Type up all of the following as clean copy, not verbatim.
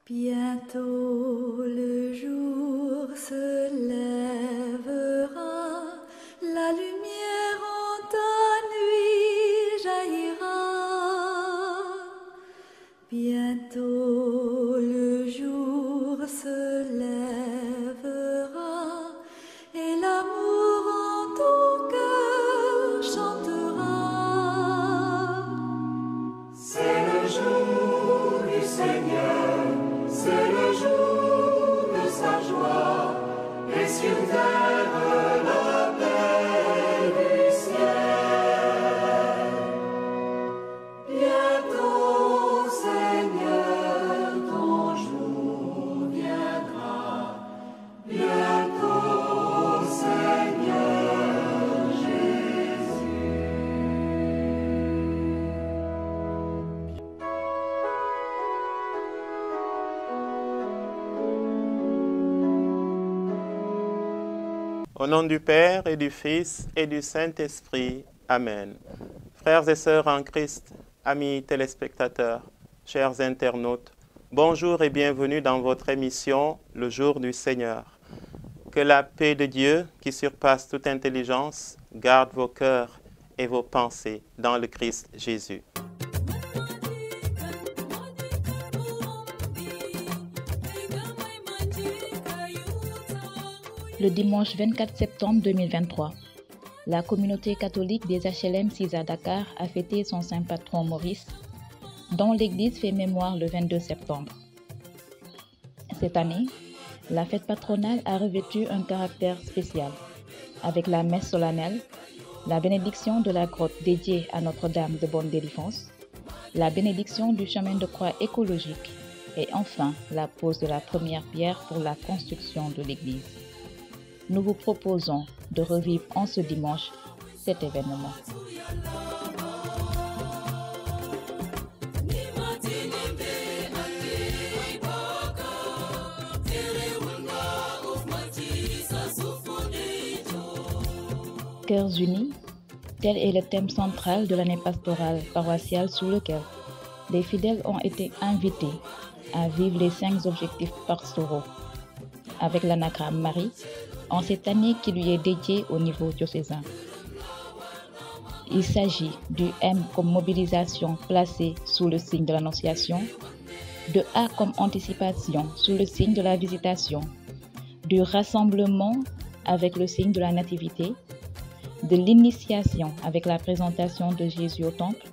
Bientôt le jour se lèvera, la lumière en ta nuit jaillira. Bientôt le jour se lèvera et l'amour en ton cœur chantera. C'est le jour du Seigneur, c'est le jour de sa joie, et sur terre la paix du ciel. Bientôt, Seigneur, ton jour viendra. Bientôt, Seigneur Jésus. Au nom du Père et du Fils et du Saint-Esprit. Amen. Frères et sœurs en Christ, amis téléspectateurs, chers internautes, bonjour et bienvenue dans votre émission Le jour du Seigneur. Que la paix de Dieu, qui surpasse toute intelligence, garde vos cœurs et vos pensées dans le Christ Jésus. Le dimanche 24 septembre 2023, la communauté catholique des HLM 6 à Dakar a fêté son saint patron Maurice, dont l'église fait mémoire le 22 septembre. Cette année, la fête patronale a revêtu un caractère spécial, avec la messe solennelle, la bénédiction de la grotte dédiée à Notre-Dame de Bonne Délivrance, la bénédiction du chemin de croix écologique et enfin la pose de la première pierre pour la construction de l'église. Nous vous proposons de revivre en ce dimanche cet événement. Cœurs unis, tel est le thème central de l'année pastorale paroissiale sous lequel les fidèles ont été invités à vivre les 5 objectifs pastoraux avec l'anagramme Marie, en cette année qui lui est dédiée au niveau diocésain. Il s'agit du M comme mobilisation placée sous le signe de l'Annonciation, de A comme anticipation sous le signe de la Visitation, du rassemblement avec le signe de la Nativité, de l'initiation avec la présentation de Jésus au temple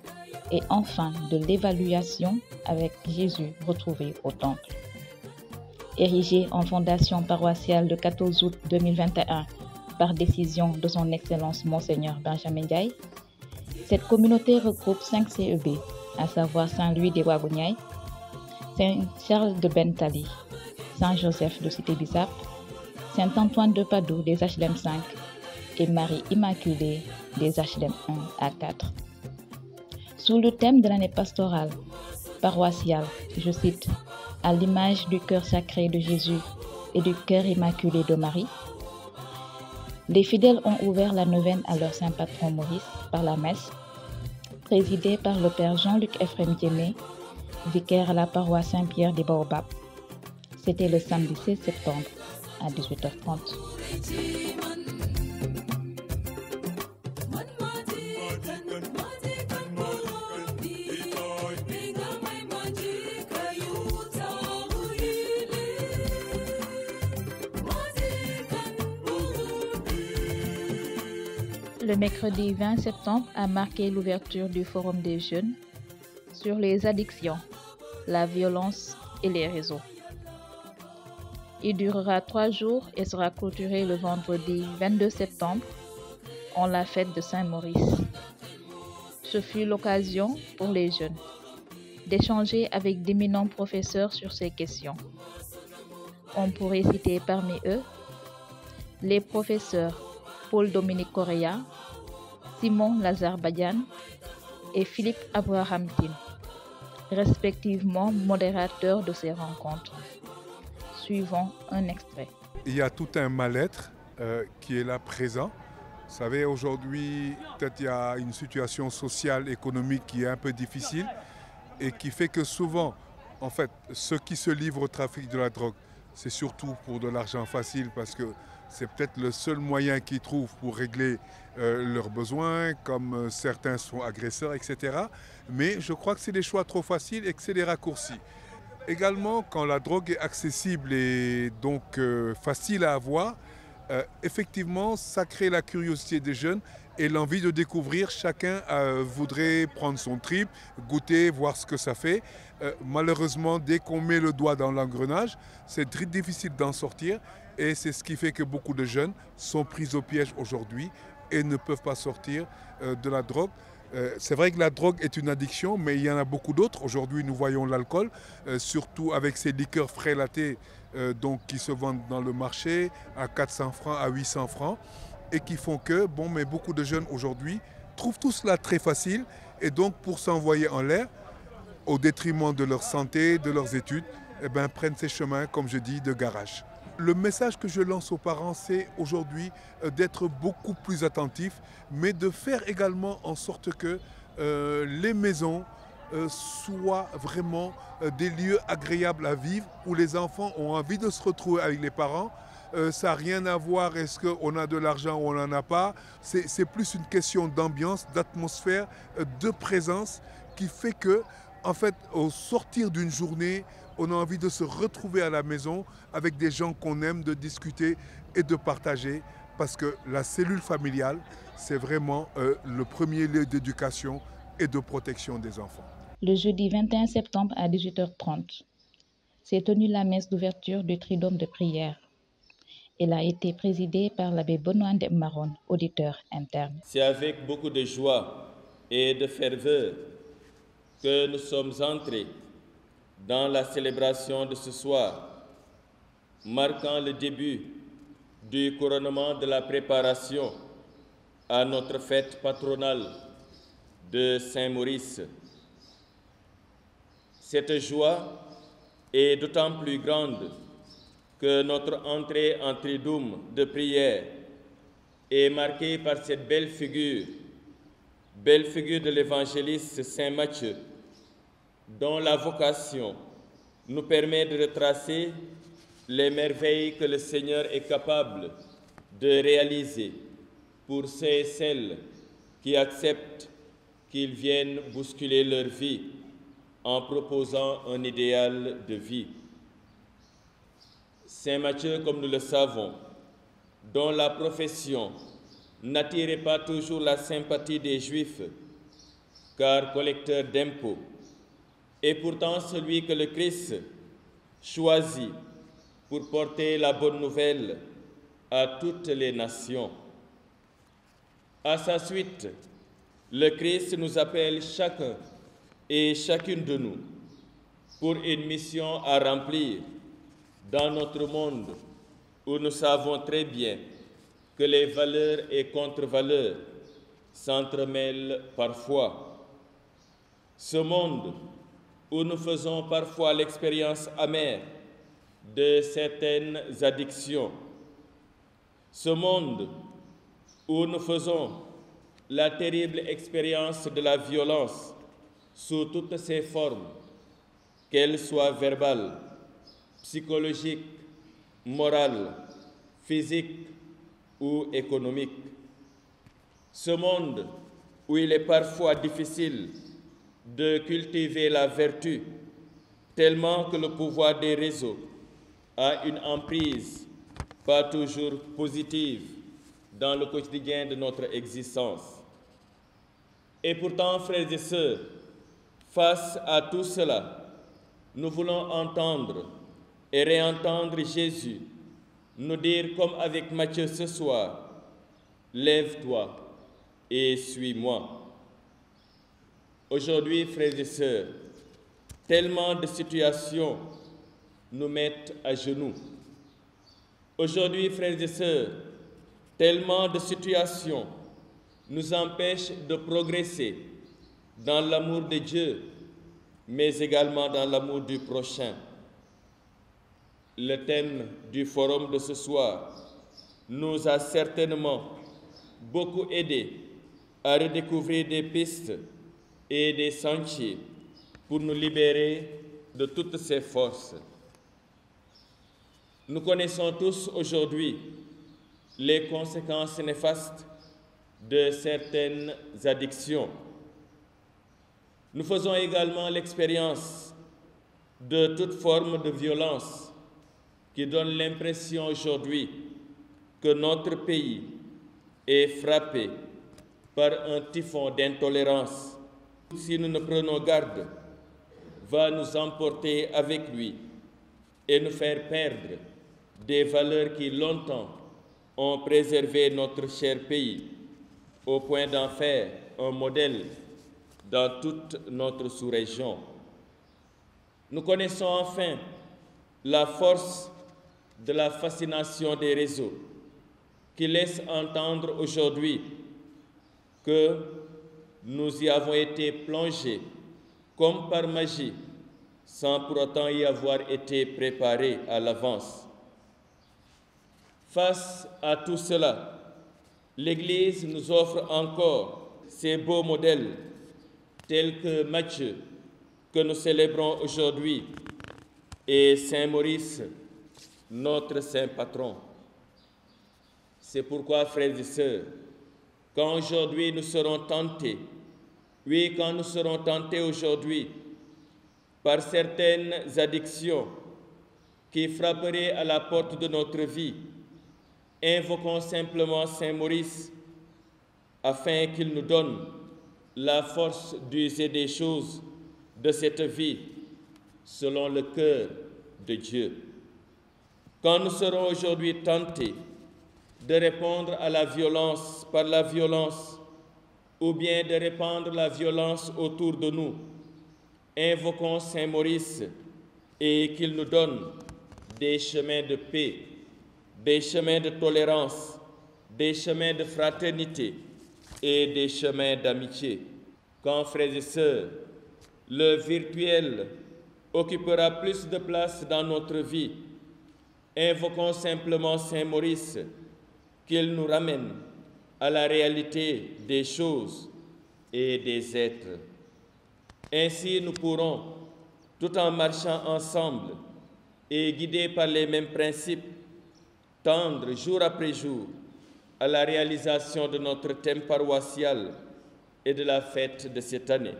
et enfin de l'évaluation avec Jésus retrouvé au temple. Érigée en fondation paroissiale le 14 août 2021 par décision de son Excellence Monseigneur Benjamin Ndiaye, cette communauté regroupe 5 CEB, à savoir Saint-Louis des Wagouniaï, Saint-Charles de Bentali, Saint-Joseph de Cité-Bissap, Saint-Antoine de Padoue des HLM 5 et Marie Immaculée des HLM 1 à 4. Sous le thème de l'année pastorale paroissiale, je cite, à l'image du cœur sacré de Jésus et du cœur immaculé de Marie, les fidèles ont ouvert la neuvaine à leur saint patron Maurice par la messe, présidée par le père Jean-Luc Ephrem Diémé, vicaire à la paroisse Saint-Pierre des Baobabs. C'était le samedi 16 septembre à 18h30. Le mercredi 20 septembre a marqué l'ouverture du Forum des jeunes sur les addictions, la violence et les réseaux. Il durera 3 jours et sera clôturé le vendredi 22 septembre en la fête de Saint-Maurice. Ce fut l'occasion pour les jeunes d'échanger avec d'éminents professeurs sur ces questions. On pourrait citer parmi eux les professeurs Paul-Dominique Correa, Simon Lazare Badiane et Philippe Abraham Tin, respectivement modérateurs de ces rencontres. Suivons un extrait. Il y a tout un mal-être qui est là présent. Vous savez, aujourd'hui, peut-être il y a une situation sociale, économique qui est un peu difficile et qui fait que souvent, En fait, ceux qui se livrent au trafic de la drogue, c'est surtout pour de l'argent facile parce que c'est peut-être le seul moyen qu'ils trouvent pour régler leurs besoins, comme certains sont agresseurs, etc. Mais je crois que c'est des choix trop faciles et que c'est des raccourcis. Également, quand la drogue est accessible et donc facile à avoir, effectivement, ça crée la curiosité des jeunes et l'envie de découvrir. Chacun voudrait prendre son trip, goûter, voir ce que ça fait. Malheureusement, dès qu'on met le doigt dans l'engrenage, c'est très difficile d'en sortir et c'est ce qui fait que beaucoup de jeunes sont pris au piège aujourd'hui et ne peuvent pas sortir de la drogue. C'est vrai que la drogue est une addiction, mais il y en a beaucoup d'autres. Aujourd'hui, nous voyons l'alcool, surtout avec ces liqueurs frélatées qui se vendent dans le marché à 400 francs, à 800 francs, et qui font que mais beaucoup de jeunes aujourd'hui trouvent tout cela très facile, et donc pour s'envoyer en l'air, au détriment de leur santé, de leurs études, prennent ces chemins, comme je dis, de garage. Le message que je lance aux parents, c'est aujourd'hui d'être beaucoup plus attentifs, mais de faire également en sorte que les maisons soient vraiment des lieux agréables à vivre, où les enfants ont envie de se retrouver avec les parents. Ça n'a rien à voir, est-ce qu'on a de l'argent ou on n'en a pas. C'est plus une question d'ambiance, d'atmosphère, de présence qui fait que, en fait, au sortir d'une journée, on a envie de se retrouver à la maison avec des gens qu'on aime, de discuter et de partager, parce que la cellule familiale, c'est vraiment le premier lieu d'éducation et de protection des enfants. Le jeudi 21 septembre à 18h30, s'est tenue la messe d'ouverture du Triduum de prière. Elle a été présidée par l'abbé Benoît Ndemaron, auditeur interne. C'est avec beaucoup de joie et de ferveur que nous sommes entrés dans la célébration de ce soir, marquant le début du couronnement de la préparation à notre fête patronale de Saint-Maurice. Cette joie est d'autant plus grande que notre entrée en Triduum de prière est marquée par cette belle figure de l'évangéliste Saint Matthieu, dont la vocation nous permet de retracer les merveilles que le Seigneur est capable de réaliser pour ceux et celles qui acceptent qu'il vienne bousculer leur vie en proposant un idéal de vie. Saint Matthieu, comme nous le savons, dont la profession n'attirait pas toujours la sympathie des Juifs, car collecteur d'impôts, est pourtant celui que le Christ choisit pour porter la bonne nouvelle à toutes les nations. À sa suite, le Christ nous appelle chacun et chacune de nous pour une mission à remplir dans notre monde où nous savons très bien que les valeurs et contre-valeurs s'entremêlent parfois. Ce monde où nous faisons parfois l'expérience amère de certaines addictions. Ce monde où nous faisons la terrible expérience de la violence sous toutes ses formes, qu'elles soient verbales, psychologiques, morales, physiques ou économiques. Ce monde où il est parfois difficile de cultiver la vertu, tellement que le pouvoir des réseaux a une emprise pas toujours positive dans le quotidien de notre existence. Et pourtant, frères et sœurs, face à tout cela, nous voulons entendre et réentendre Jésus nous dire, comme avec Matthieu ce soir, « Lève-toi et suis-moi ». Aujourd'hui, frères et sœurs, tellement de situations nous mettent à genoux. Aujourd'hui, frères et sœurs, tellement de situations nous empêchent de progresser dans l'amour de Dieu, mais également dans l'amour du prochain. Le thème du forum de ce soir nous a certainement beaucoup aidés à redécouvrir des pistes et des sentiers pour nous libérer de toutes ses forces. Nous connaissons tous aujourd'hui les conséquences néfastes de certaines addictions. Nous faisons également l'expérience de toute forme de violence qui donne l'impression aujourd'hui que notre pays est frappé par un typhon d'intolérance. Si nous ne prenons garde, va nous emporter avec lui et nous faire perdre des valeurs qui longtemps ont préservé notre cher pays, au point d'en faire un modèle dans toute notre sous-région. Nous connaissons enfin la force de la fascination des réseaux qui laisse entendre aujourd'hui que nous y avons été plongés comme par magie, sans pour autant y avoir été préparés à l'avance. Face à tout cela, l'Église nous offre encore ces beaux modèles, tels que Matthieu, que nous célébrons aujourd'hui, et Saint Maurice, notre saint patron. C'est pourquoi, frères et sœurs, quand aujourd'hui nous serons tentés, quand nous serons tentés aujourd'hui par certaines addictions qui frapperaient à la porte de notre vie, invoquons simplement Saint Maurice afin qu'il nous donne la force d'user des choses de cette vie selon le cœur de Dieu. Quand nous serons aujourd'hui tentés de répondre à la violence par la violence ou bien de répandre la violence autour de nous, invoquons Saint Maurice et qu'il nous donne des chemins de paix, des chemins de tolérance, des chemins de fraternité et des chemins d'amitié. Quand, frères et sœurs, le virtuel occupera plus de place dans notre vie, invoquons simplement Saint Maurice, qu'il nous ramène à la réalité des choses et des êtres. Ainsi, nous pourrons, tout en marchant ensemble et guidés par les mêmes principes, tendre jour après jour à la réalisation de notre thème paroissial et de la fête de cette année.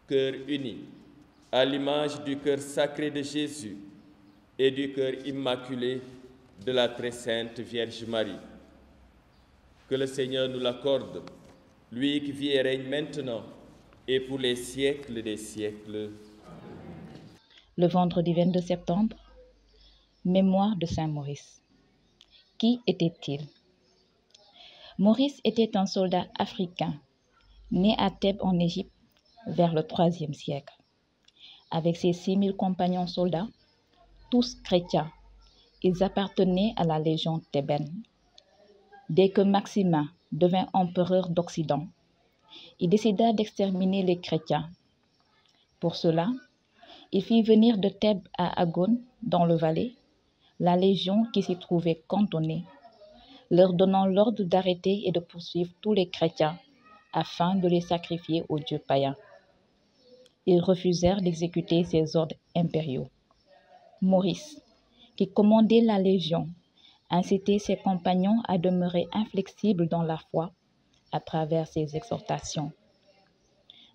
Cœur uni, à l'image du cœur sacré de Jésus et du cœur immaculé de la très sainte Vierge Marie. Que le Seigneur nous l'accorde, lui qui vit et règne maintenant et pour les siècles des siècles. Le vendredi 22 septembre, mémoire de Saint Maurice. Qui était-il? Maurice était un soldat africain, né à Thèbes en Égypte vers le IIIe siècle. Avec ses 6000 compagnons soldats, tous chrétiens, ils appartenaient à la légion thébaine. Dès que Maximin devint empereur d'Occident, il décida d'exterminer les chrétiens. Pour cela, il fit venir de Thèbes à Agone, dans le Valais, la légion qui s'y trouvait cantonnée, leur donnant l'ordre d'arrêter et de poursuivre tous les chrétiens afin de les sacrifier aux dieux païens. Ils refusèrent d'exécuter ces ordres impériaux. Maurice, qui commandait la légion, incitait ses compagnons à demeurer inflexibles dans la foi à travers ses exhortations.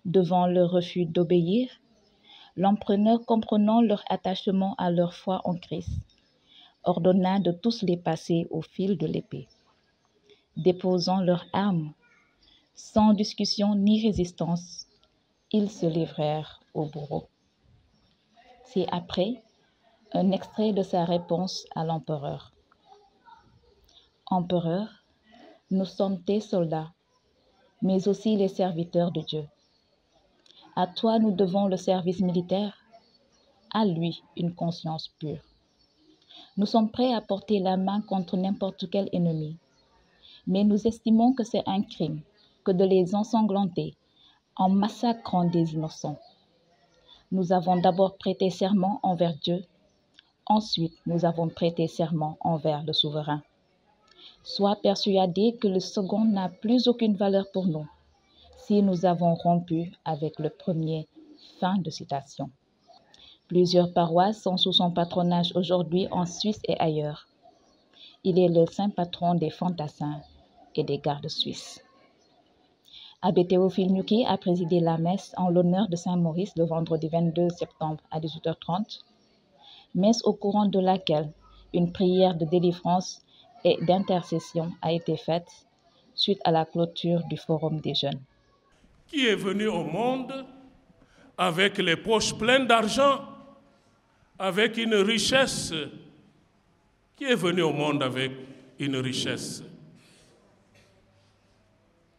Devant leur refus d'obéir, l'empereur, comprenant leur attachement à leur foi en Christ, ordonna de tous les passer au fil de l'épée. Déposant leurs armes, sans discussion ni résistance, ils se livrèrent au bourreau. C'est après un extrait de sa réponse à l'empereur. Empereur, nous sommes tes soldats, mais aussi les serviteurs de Dieu. À toi nous devons le service militaire, à lui une conscience pure. Nous sommes prêts à porter la main contre n'importe quel ennemi, mais nous estimons que c'est un crime que de les ensanglanter en massacrant des innocents. Nous avons d'abord prêté serment envers Dieu, ensuite nous avons prêté serment envers le souverain. Sois persuadé que le second n'a plus aucune valeur pour nous si nous avons rompu avec le premier. Fin de citation. Plusieurs paroisses sont sous son patronage aujourd'hui en Suisse et ailleurs. Il est le saint patron des fantassins et des gardes suisses. Abbé Théophile Nuki a présidé la messe en l'honneur de Saint Maurice le vendredi 22 septembre à 18h30, messe au courant de laquelle une prière de délivrance et d'intercession a été faite suite à la clôture du Forum des jeunes. Qui est venu au monde avec les poches pleines d'argent, avec une richesse? Qui est venu au monde avec une richesse?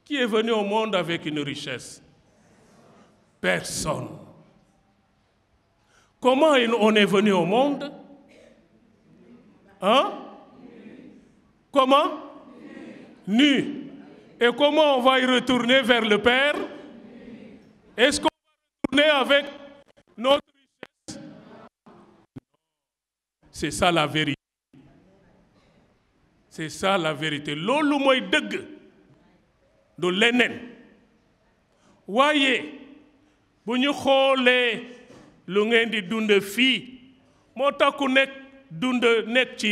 Qui est venu au monde avec une richesse? Personne. Comment on est venu au monde? Hein? Comment? Nu. Et comment on va y retourner vers le Père? Est-ce qu'on va retourner avec notre richesse? C'est ça la vérité. C'est ça la vérité. Loolu mooy dëgg du leneen. Waaye bu ñu xoolee lu ngeen di dund fii moo tax ku nekk ci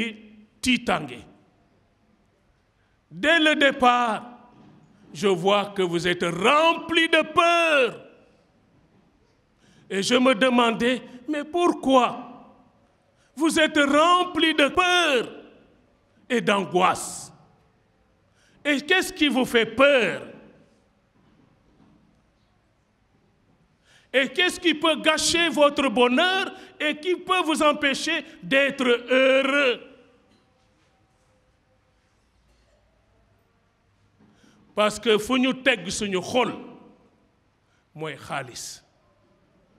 tiitange. Dès le départ, je vois que vous êtes remplis de peur. Et je me demandais, mais pourquoi vous êtes remplis de peur et d'angoisse? Et qu'est-ce qui vous fait peur? Et qu'est-ce qui peut gâcher votre bonheur et qui peut vous empêcher d'être heureux? Parce que fu ñu teg suñu xol mooy xaalis.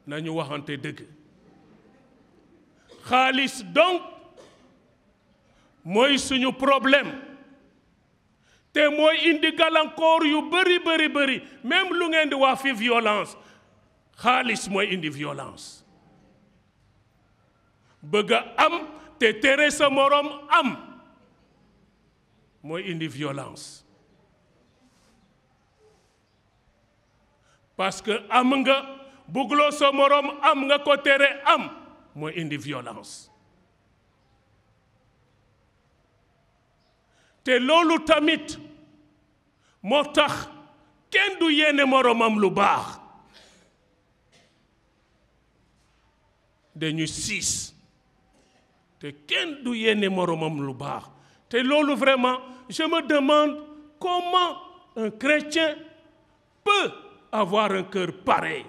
Nañu waxante dëgg. Xaalis donc mooy suñu problème. Te mooy indi gàllankoor yu bëri même lu ngeen di wax fi violence. Xaalis mooy indi violence. Bëgg a am te tere sa morom am mooy indi violence. Parce que am nga bëgguloo sa morom am nga ko tere am mooy indi violence. Te loolu tamit moo tax kenn du yéene moromam lu baax. Dañu siis te kenn du yéene moromam lu baax. Te loolu vraiment, je me demande comment un chrétien peut avoir un cœur pareil.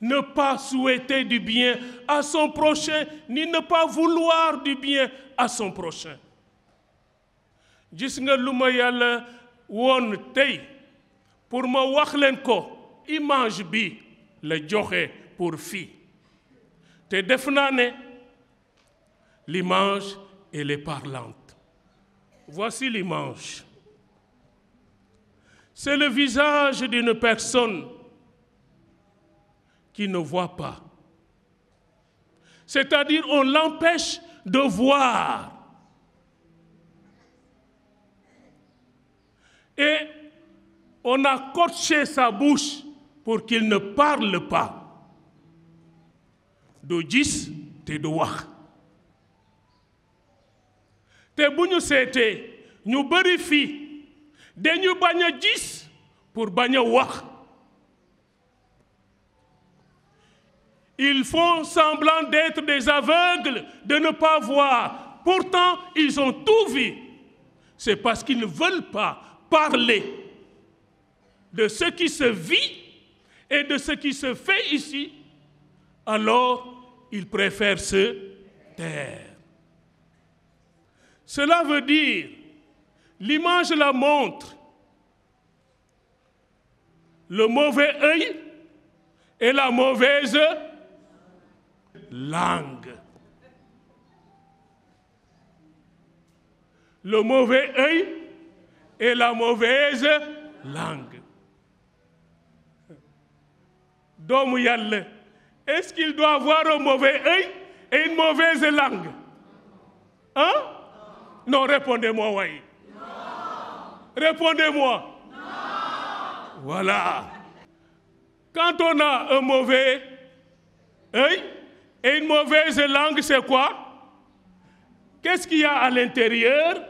Ne pas souhaiter du bien à son prochain, ni ne pas vouloir du bien à son prochain. Gis nga lu ma Yàlla woon tey pour ma wax leen ko, image bi la joxe pour fii. Te def naa ne l'image, elle est parlante. Voici l'image. C'est le visage d'une personne qui ne voit pas. C'est-à-dire, on l'empêche de voir. Et on a coaché sa bouche pour qu'il ne parle pas. Du gis te du wax. Te bu ñu seetee ñu bari fii dañu bañ a gis pour bañ a wax. Ils font semblant d'être des aveugles, de ne pas voir. Pourtant, ils ont tout vu. C'est parce qu'ils ne veulent pas parler de ce qui se vit et de ce qui se fait ici. Alors, ils préfèrent se taire. Cela veut dire, l'image la montre, le mauvais œil et la mauvaise langue. Le mauvais œil et la mauvaise langue. Doomu Yàlla, est-ce qu'il doit avoir un mauvais œil et une mauvaise langue? Hein? Non, répondez-moi, oui. Non. Répondez-moi. Non. Voilà. Quand on a un mauvais œil et une mauvaise langue, c'est quoi? Qu'est-ce qu'il y a à l'intérieur?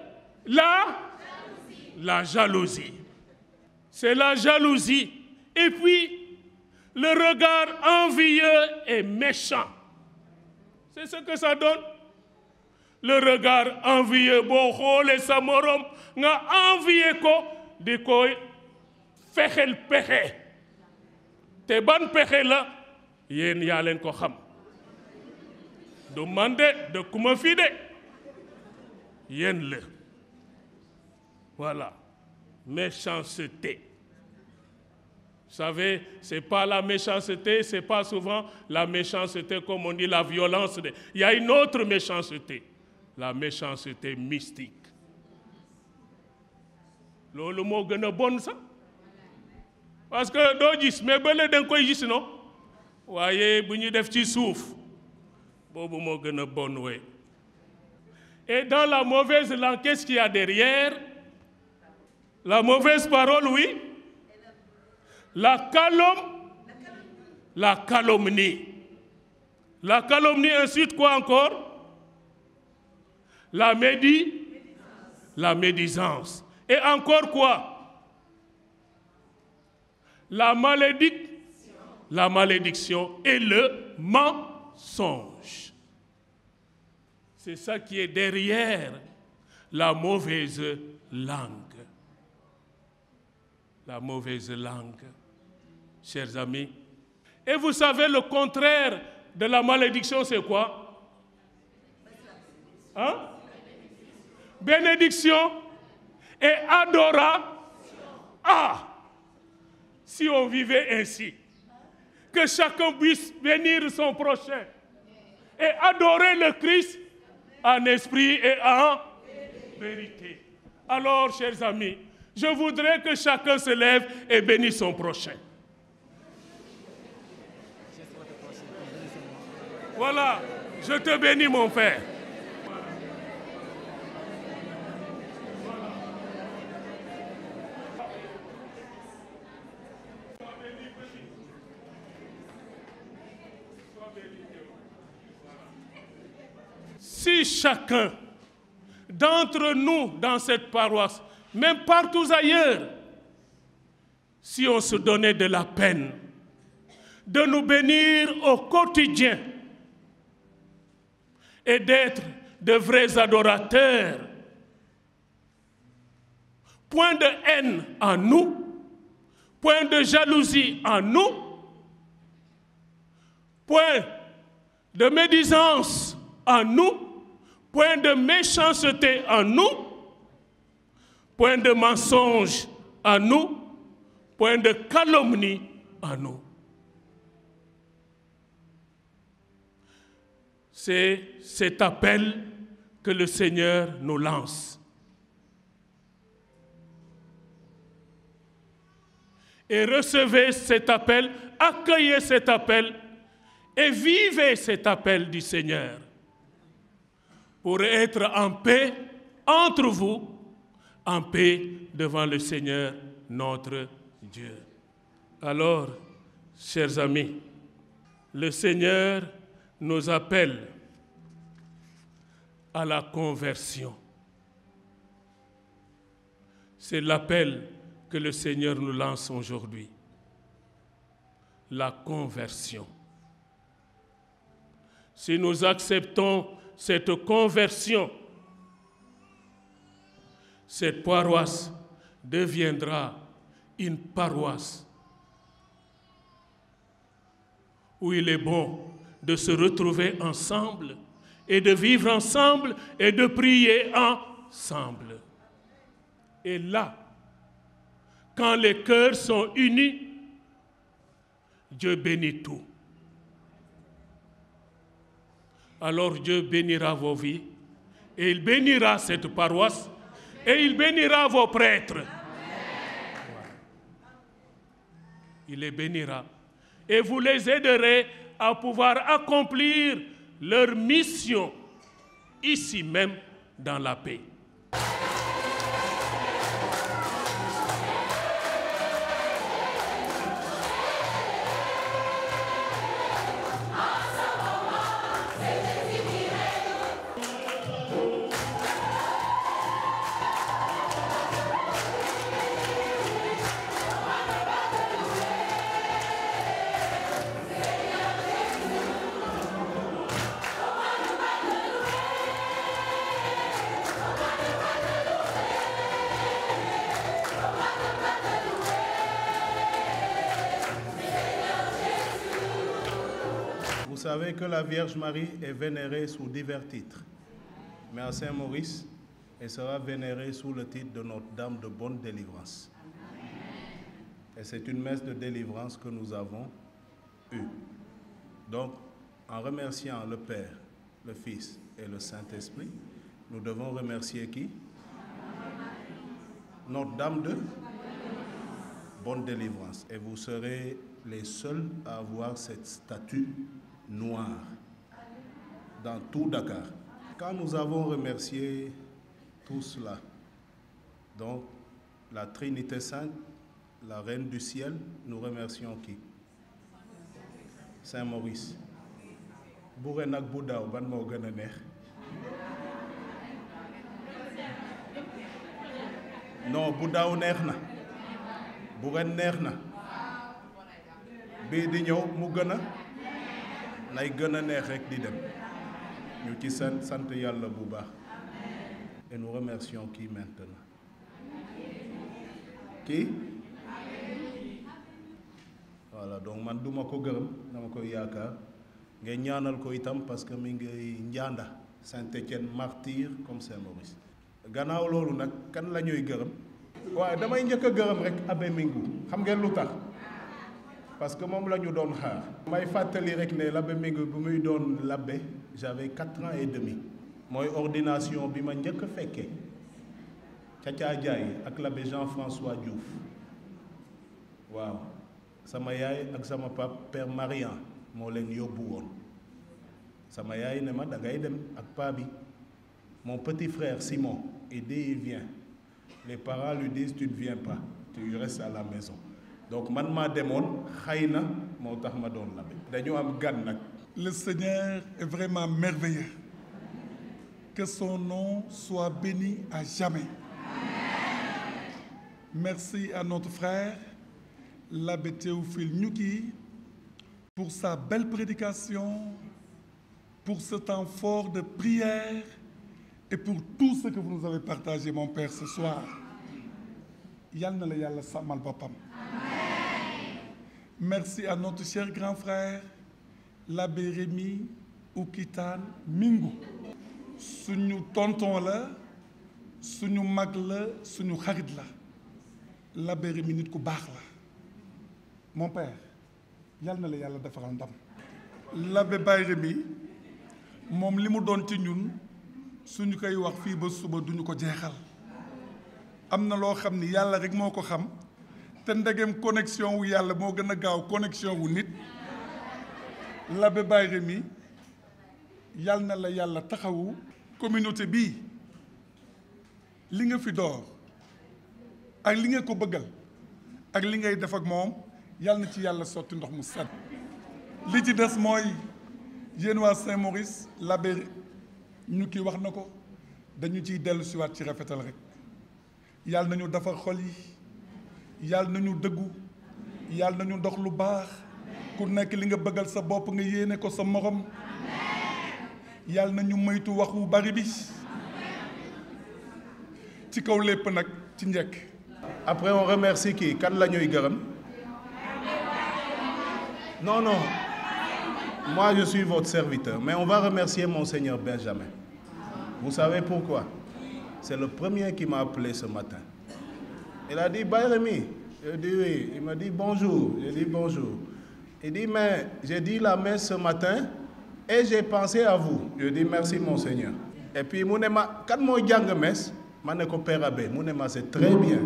La jalousie. C'est la jalousie. Et puis, le regard envieux et méchant. C'est ce que ça donne. Le regard envieux. Bo xoolee sa morom nga envier ko di koy fexel pexe. Te ban pexe la yéen yaa leen ko xam. Du man de kuma fi de yéen la. Voilà. Méchanceté. Vous savez, ce n'est pas la méchanceté, ce n'est pas souvent la méchanceté comme on dit, la violence. Il y a une autre méchanceté, la méchanceté mystique. Loolu moo gën a bon sax parce que doo gis mais bële da nga koy gis non waaye bu ñu def ci suuf boobu moo gën a bon we. Et dans la mauvaise langue, qu'est-ce qu'il y a derrière? La mauvaise parole, oui. La calomnie. La calomnie, ensuite quoi encore? La médisance. Et encore quoi? La malédiction et le mensonge. C'est ça qui est derrière la mauvaise langue. La mauvaise langue, chers amis. Et vous savez, le contraire de la malédiction, c'est quoi? Hein? Bénédiction et adoration. Ah! Si on vivait ainsi, que chacun puisse bénir son prochain et adorer le Christ en esprit et en vérité. Alors, chers amis, je voudrais que chacun se lève et bénisse son prochain. Voilà, je te bénis mon Père. Si chacun d'entre nous dans cette paroisse, même partout ailleurs, si on se donnait de la peine de nous bénir au quotidien et d'être de vrais adorateurs, point de haine en nous, point de jalousie en nous, point de médisance en nous, point de méchanceté en nous, point de mensonge en nous, point de calomnie en nous. C'est cet appel que le Seigneur nous lance. Et recevez cet appel, accueillez cet appel et vivez cet appel du Seigneur pour être en paix entre vous, en paix devant le Seigneur notre Dieu. Alors, chers amis, le Seigneur nous appelle à la conversion. C'est l'appel que le Seigneur nous lance aujourd'hui. La conversion. Si nous acceptons cette conversion, cette paroisse deviendra une paroisse où il est bon de se retrouver ensemble et de vivre ensemble et de prier ensemble. Et là, quand les cœurs sont unis, Dieu bénit tout. Alors Dieu bénira vos vies et il bénira cette paroisse et il bénira vos prêtres. Il les bénira et vous les aiderez à pouvoir accomplir leur mission ici même dans la paix. Vous savez que la Vierge Marie est vénérée sous divers titres. Mais à Saint-Maurice, elle sera vénérée sous le titre de Notre-Dame de Bonne Délivrance. Et c'est une messe de délivrance que nous avons eue. Donc, en remerciant le Père, le Fils et le Saint-Esprit, nous devons remercier qui? Notre-Dame de Bonne Délivrance. Et vous serez les seuls à avoir cette statue noire dans tout Dakar. Quand nous avons remercié tout cela, donc la Trinité Sainte, la Reine du Ciel, nous remercions qui? Saint-Maurice. Bouré nak bu daaw ban moo gën a neex? Non, bu daaw neex na, bu ren neex na, bii di ñëw mu gën a nay gën a neex rek di dem. Ñu ci sant Yàlla bu baax. Et nous remercions qui maintenant? Qui? Voilà, donc man duma ko gërëm, dama koy yaakaar. Ngeen ñaanal ko itam parce que mi ngi Ndianda, Saint-Étienne martyr comme Saint-Maurice. Gannaaw loolu nag kan la ñuy gërëm? waaye damay njëkk a gërëm rek Abbé Mingu. Xam ngeen lu tax? Parce que moom la ñu doon xaar. May fàttali rek ne l'Abbé Mingu bu muy doon l'abbé, j'avais 4 ans et demi. Mooy ordination bi ma njëkk a fekkee ca Caajaay ak l'abbé Jean-François Diouf. Waaw sama yaay ak sama pap Père Marian moo leen yóbbu woon. Sama yaay ne ma da ngay dem ak paa bi. Mon petit frère Simon, il dit il vient. Les parents lui disent tu ne viens pas, tu restes à la maison. Donc man maa demoon xëy na moo tax ma doon l'abbé. Dañu am gan nag. Le Seigneur est vraiment merveilleux. Que son nom soit béni à jamais. Merci à notre frère, l'abbé Théophile Nyuki, pour sa belle prédication, pour ce temps fort de prière et pour tout ce que vous nous avez partagé, mon Père, ce soir. Yal na la Yàlla sàmmal boppam. Merci à notre cher grand frère, l'abbé Rémi Oukitan Mingu. Suñu tonton la, suñu mag la, suñu xarit la. L'abbé Rémi nit ku baax la. Mon père, yal na la Yàlla defaral ndam. L'abbé Baye Rémi moom li mu doon ci ñun suñu koy wax fii ba suba duñu ko jeexal. Am na loo xam ni Yàlla rek moo ko xam te ndegem connexion wu Yàlla moo gën a gaaw connexion wu nit. L'abbé Baye Rémi yal na la Yàlla taxawu communauté bii li nga fi door ak li nga ko bëggal ak li ngay def ak moom yal na ci Yàlla sotti ndox mu set. Li ci des mooy yéen waa Saint-Maurice l'abbé ñu kii wax na ko dañu ciy dellu siwaat ci rafetal rek yal nañu defar xol yi yal nañu dëggu yal nañu dox lu baax ku nekk li nga bëggal sa bopp nga yéene ko sa morom yal nañu moytu wax wu bari bi ci kaw lépp nag ci njëkk. Après on remercie qui? Kan la ñuy gërëm? Non, non. Moi je suis votre serviteur, mais on va remercier Monseigneur Benjamin. Vous savez pourquoi? C'est le premier qui m'a appelé ce matin. Il a dit Baye Rémi. Je dis oui. Il m'a dit bonjour. Je dis bonjour. Il dit mais j'ai dit la messe ce matin et j'ai pensé à vous. Je dis merci Monseigneur. Et puis mu ne ma kan mooy jàng messe ma ne ko Père Abbé mu ne ma c'est très bien.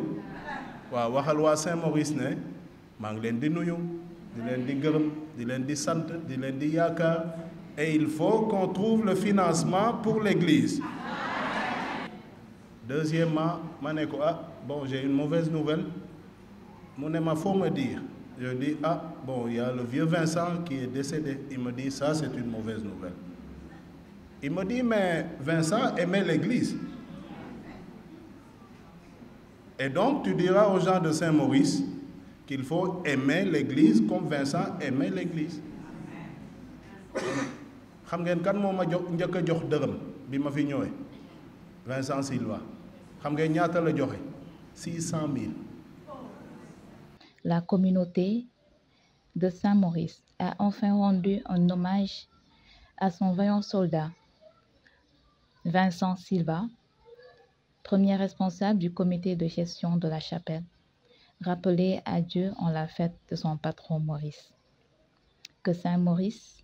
waaw waxal waa Saint-Maurice ne maa ngi leen di nuyu di leen di gërëm di leen di sant di leen di yaakaar et il faut qu'on trouve le financement pour l'église. Deuxièmement ma ne ko ah bon j'ai une mauvaise nouvelle mu ne ma faut me dire. Je dis ah bon il y a le vieux Vincent qui est décédé. Il me dit ça c'est une mauvaise nouvelle. Il me dit mais Vincent aimait l'église. Et donc tu diras aux gens de Saint-Maurice qu'il faut aimer l'église comme Vincent aimait l'église. Xam ngeen kan moo ma jox njëkk a jox dërëm bi ma fi ñëwee? Vincent Silva. Xam ngeen ñaata la joxe? 600 000. La communauté de Saint-Maurice a enfin rendu un hommage à son vaillant soldat, Vincent Silva, premier responsable du comité de gestion de la chapelle, rappelé à Dieu en la fête de son patron Maurice. Que Saint-Maurice,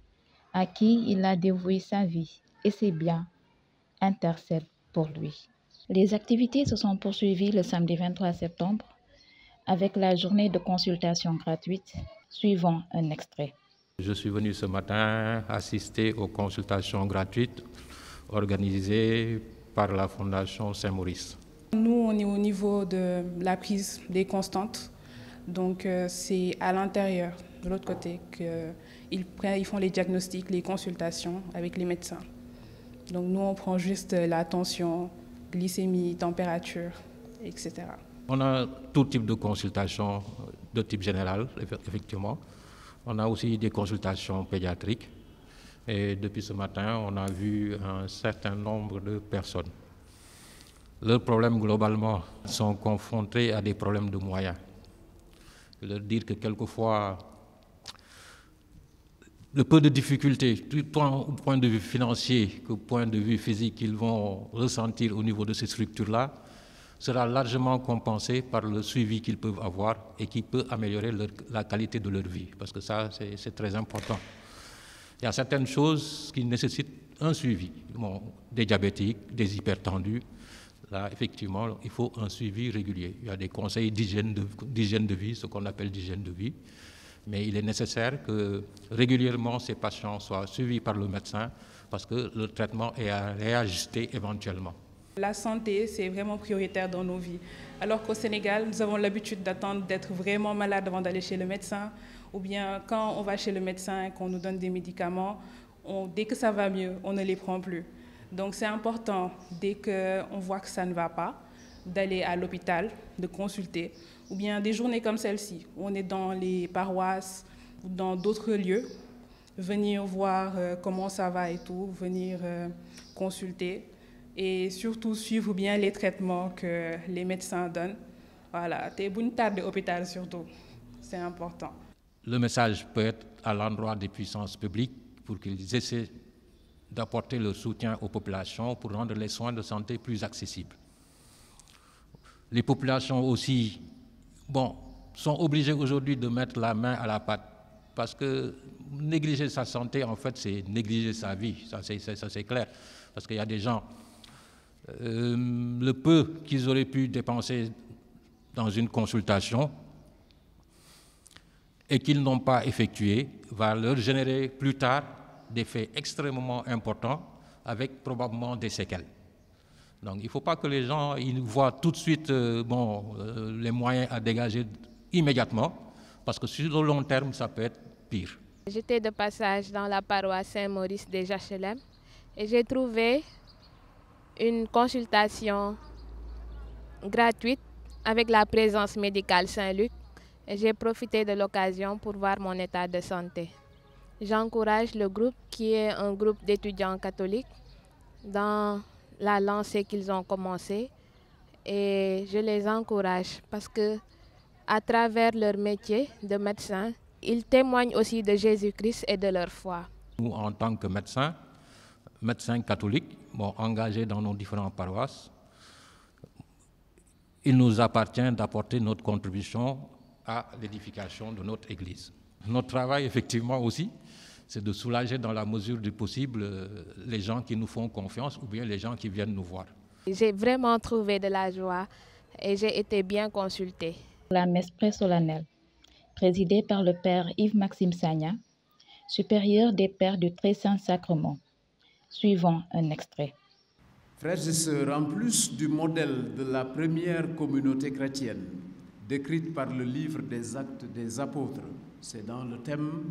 à qui il a dévoué sa vie et ses biens, intercède pour lui. Les activités se sont poursuivies le samedi 23 septembre avec la journée de consultation gratuite, suivant un extrait. Je suis venu ce matin assister aux consultations gratuites organisées par la Fondation Saint-Maurice. Nous, on est au niveau de la prise des constantes, donc c'est à l'intérieur, de l'autre côté, qu'ils font les diagnostics, les consultations avec les médecins. Donc nous, on prend juste la tension, glycémie, température, etc. On a tout type de consultations de type général, effectivement. On a aussi des consultations pédiatriques. Et depuis ce matin, on a vu un certain nombre de personnes. Leurs problèmes, globalement, sont confrontés à des problèmes de moyens. Je veux leur dire que quelquefois, le peu de difficultés, tant au point de vue financier qu'au point de vue physique qu'ils vont ressentir au niveau de ces structures-là, sera largement compensé par le suivi qu'ils peuvent avoir et qui peut améliorer la qualité de leur vie, parce que ça, c'est très important. Il y a certaines choses qui nécessitent un suivi. Bon, des diabétiques, des hypertendus, là, effectivement, il faut un suivi régulier. Il y a des conseils d'hygiène de vie, ce qu'on appelle d'hygiène de vie, mais il est nécessaire que régulièrement ces patients soient suivis par le médecin parce que le traitement est à réajuster éventuellement. La santé, c'est vraiment prioritaire dans nos vies. Alors qu'au Sénégal, nous avons l'habitude d'attendre d'être vraiment malade avant d'aller chez le médecin. Ou bien quand on va chez le médecin et qu'on nous donne des médicaments, dès que ça va mieux, on ne les prend plus. Donc c'est important, dès qu'on voit que ça ne va pas, d'aller à l'hôpital, de consulter. Ou bien des journées comme celle-ci, où on est dans les paroisses ou dans d'autres lieux, venir voir comment ça va et tout, venir consulter. Et surtout suivre bien les traitements que les médecins donnent. Voilà, t'es bonne tarde d'hôpital surtout, c'est important. Le message peut être à l'endroit des puissances publiques pour qu'ils essaient d'apporter leur soutien aux populations pour rendre les soins de santé plus accessibles. Les populations aussi, sont obligées aujourd'hui de mettre la main à la pâte parce que négliger sa santé, en fait, c'est négliger sa vie, ça c'est clair. Parce qu'il y a des gens, le peu qu'ils auraient pu dépenser dans une consultation et qu'ils n'ont pas effectué va leur générer plus tard des faits extrêmement importants avec probablement des séquelles. Donc il ne faut pas que les gens ils voient tout de suite les moyens à dégager immédiatement parce que sur le long terme, ça peut être pire. J'étais de passage dans la paroisse Saint-Maurice des HLM et j'ai trouvé une consultation gratuite avec la présence médicale Saint-Luc et j'ai profité de l'occasion pour voir mon état de santé. J'encourage le groupe qui est un groupe d'étudiants catholiques dans la lancée qu'ils ont commencée et je les encourage parce que à travers leur métier de médecin, ils témoignent aussi de Jésus-Christ et de leur foi. Nous, en tant que médecins catholiques, engagés dans nos différentes paroisses, il nous appartient d'apporter notre contribution à l'édification de notre Église. Notre travail, effectivement, aussi, c'est de soulager dans la mesure du possible les gens qui nous font confiance ou bien les gens qui viennent nous voir. J'ai vraiment trouvé de la joie et j'ai été bien consultée. La messe présolennelle, présidée par le Père Yves-Maxime Sagna, supérieur des Pères du Très Saint Sacrement. Suivant un extrait. Frères et sœurs, en plus du modèle de la première communauté chrétienne, décrite par le livre des Actes des Apôtres, c'est dans le thème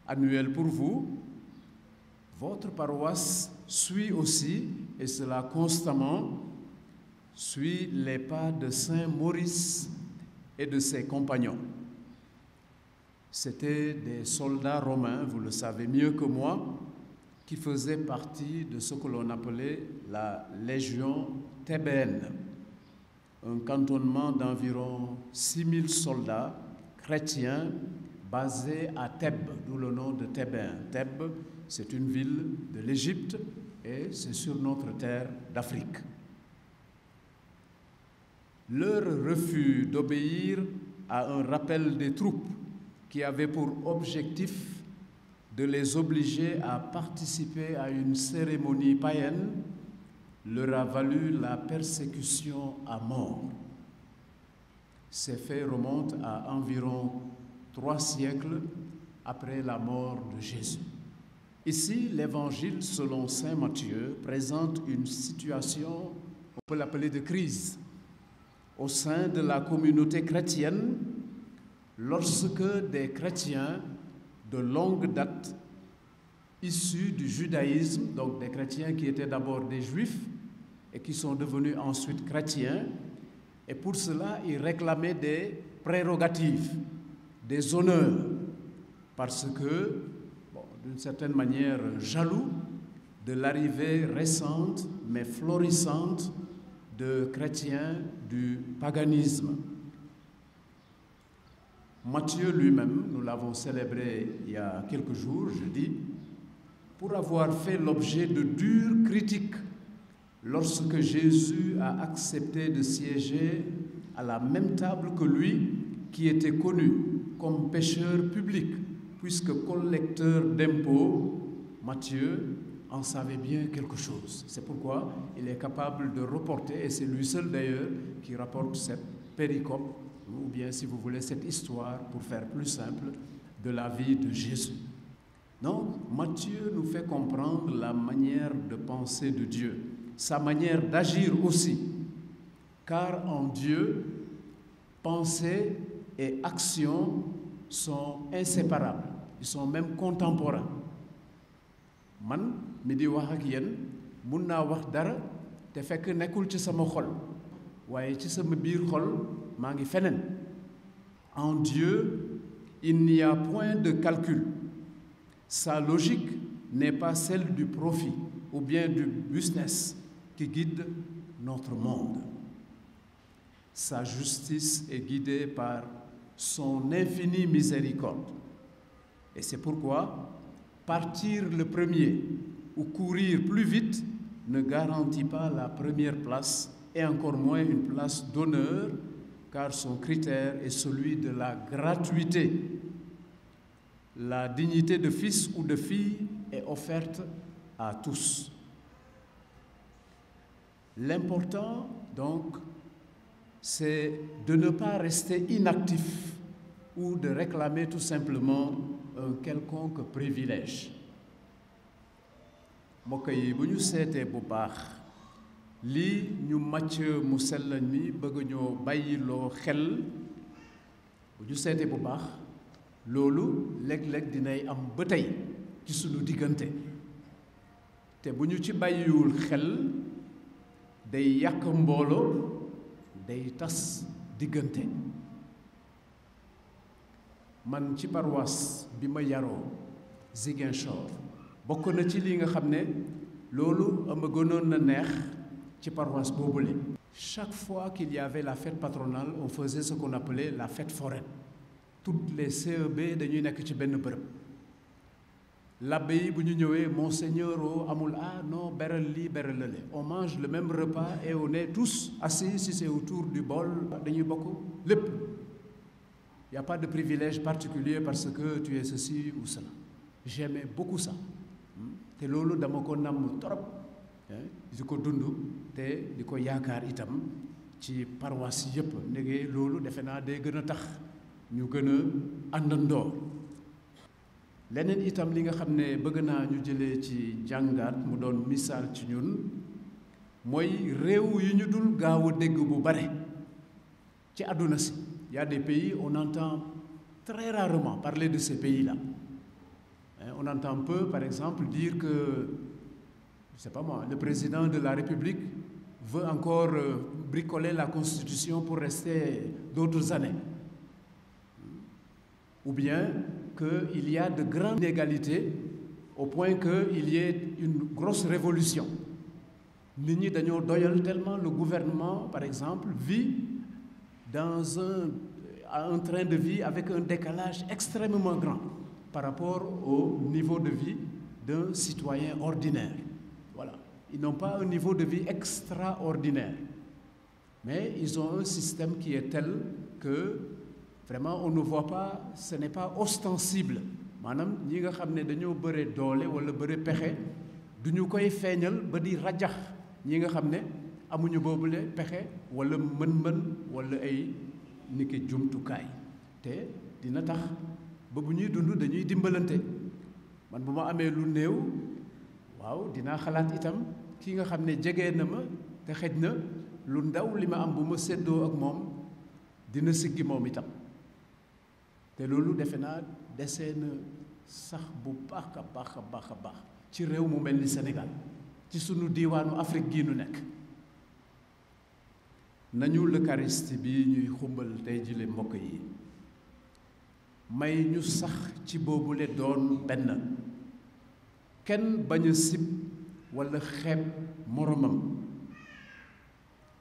annuel pour vous, votre paroisse suit aussi, et cela constamment, suit les pas de Saint Maurice et de ses compagnons. C'étaient des soldats romains, vous le savez mieux que moi, qui faisaient partie de ce que l'on appelait la Légion thébaine, un cantonnement d'environ 6000 soldats chrétiens basé à Thèbes, d'où le nom de Thébain. Thèbes, c'est une ville de l'Égypte et c'est sur notre terre d'Afrique. Leur refus d'obéir à un rappel des troupes qui avait pour objectif de les obliger à participer à une cérémonie païenne leur a valu la persécution à mort. Ces faits remontent à environ 3 siècles après la mort de Jésus. Ici, l'Évangile selon saint Matthieu présente une situation, on peut l'appeler de crise, au sein de la communauté chrétienne, lorsque des chrétiens de longue date, issus du judaïsme, donc des chrétiens qui étaient d'abord des juifs et qui sont devenus ensuite chrétiens, et pour cela, ils réclamaient des prérogatives, des honneurs, parce que, d'une certaine manière, jaloux de l'arrivée récente, mais florissante, de chrétiens du paganisme. Matthieu lui-même, nous l'avons célébré il y a quelques jours, jeudi, pour avoir fait l'objet de dures critiques lorsque Jésus a accepté de siéger à la même table que lui, qui était connu comme pécheur public, puisque collecteur d'impôts, Matthieu en savait bien quelque chose. C'est pourquoi il est capable de reporter, et c'est lui seul d'ailleurs qui rapporte cette péricope, ou bien si vous voulez cette histoire, pour faire plus simple, de la vie de Jésus. Donc Matthieu nous fait comprendre la manière de penser de Dieu, sa manière d'agir aussi, car en Dieu, pensée et action sont inséparables, ils sont même contemporains. Man mi di wax ak yéen mun naa wax dara te fekk nekkul ci sama xol waaye ci sama biir xol maa ngi feneen. En Dieu, il n'y a point de calcul. Sa logique n'est pas celle du profit ou bien du business qui guide notre monde. Sa justice est guidée par son infinie miséricorde. Et c'est pourquoi partir le premier ou courir plus vite ne garantit pas la première place et encore moins une place d'honneur, car son critère est celui de la gratuité. La dignité de fils ou de fille est offerte à tous. L'important, donc, c'est de ne pas rester inactif ou de réclamer tout simplement un quelconque privilège. mbokk yi bu ñu seetee bu baax lii ñu màcc mu sell mi bëgg ñoo bàyyiloo xel bu ñu seetee bu baax loolu léeg-léeg dinay am ba tey ci sunu diggante te bu ñu ci bàyyiwul xel day yàq mbooloo day tas diggante. Man ci paroisse bi ma yaroo Ziguinchor bokk na ci li nga xam ne loolu ama gënoon na neex ci paroisse boobule. Chaque fois qu'il y avait la fête patronale, on faisait ce qu'on appelait la fête foraine. Toutes les CEB dañuy nekk ci benn bërëb. L'abbé yi bu ñu ñëwee monseigneur amul non beral lii beral lale. On mange le même repas et on est tous assis, si c'est autour du bol dañuy bokk lépp. Il n'y a pas de privilège particulier parce que tu es ceci ou cela. J'aimais beaucoup ça. te loolu dama ko namm trop di ko dund te di ko yaakaar itam ci paroisse yëpp ndege loolu defe naa day gën a tax ñu gën a àndandoo. leneen itam li nga xam ne bëgg naa ñu jëlee ci jàngaat mu doon misaal ci ñun mooy réew yi ñu dul gaaw a dégg bu bare ci àdduna si. Il y a des pays, on entend très rarement parler de ces pays-là. On entend peu, par exemple, dire que, je ne sais pas moi, le président de la République veut encore bricoler la Constitution pour rester d'autres années. Ou bien qu'il y a de grandes inégalités au point qu'il y ait une grosse révolution. Nit ñi dañoo doyal tellement le gouvernement, par exemple, vit à un train de vie avec un décalage extrêmement grand par rapport au niveau de vie d'un citoyen ordinaire. Voilà. Ils n'ont pas un niveau de vie extraordinaire, mais ils ont un système qui est tel que vraiment on ne voit pas, ce n'est pas ostensible. Maanaam ñi nga xam ne dañoo bëre doole wala bëre pexe du ñu koy feeñal ba di rajax ñi nga xam ne amuñu boobule pexe wala mën-mën wala ay niki jumtukaay te dina tax ba bu ñuy dund dañuy dimbalante. Man bu ma amee lu néew waaw dinaa xalaat itam ki nga xam ne jege na ma te xëj na lu ndaw li ma am bu ma séddoo ak moom dina siggi moom itam te loolu defe naa desee na sax bu baax a baax a baax a baax ci réew mu mel ni Sénégal ci sunu diiwaanu Afrique gii nu nekk. Nañu l'Eucharistie bi ñuy xumbal tey jile mbokk yi may ñu sax ci boobule doon benn kenn bañ a sib walla xeeb moromam.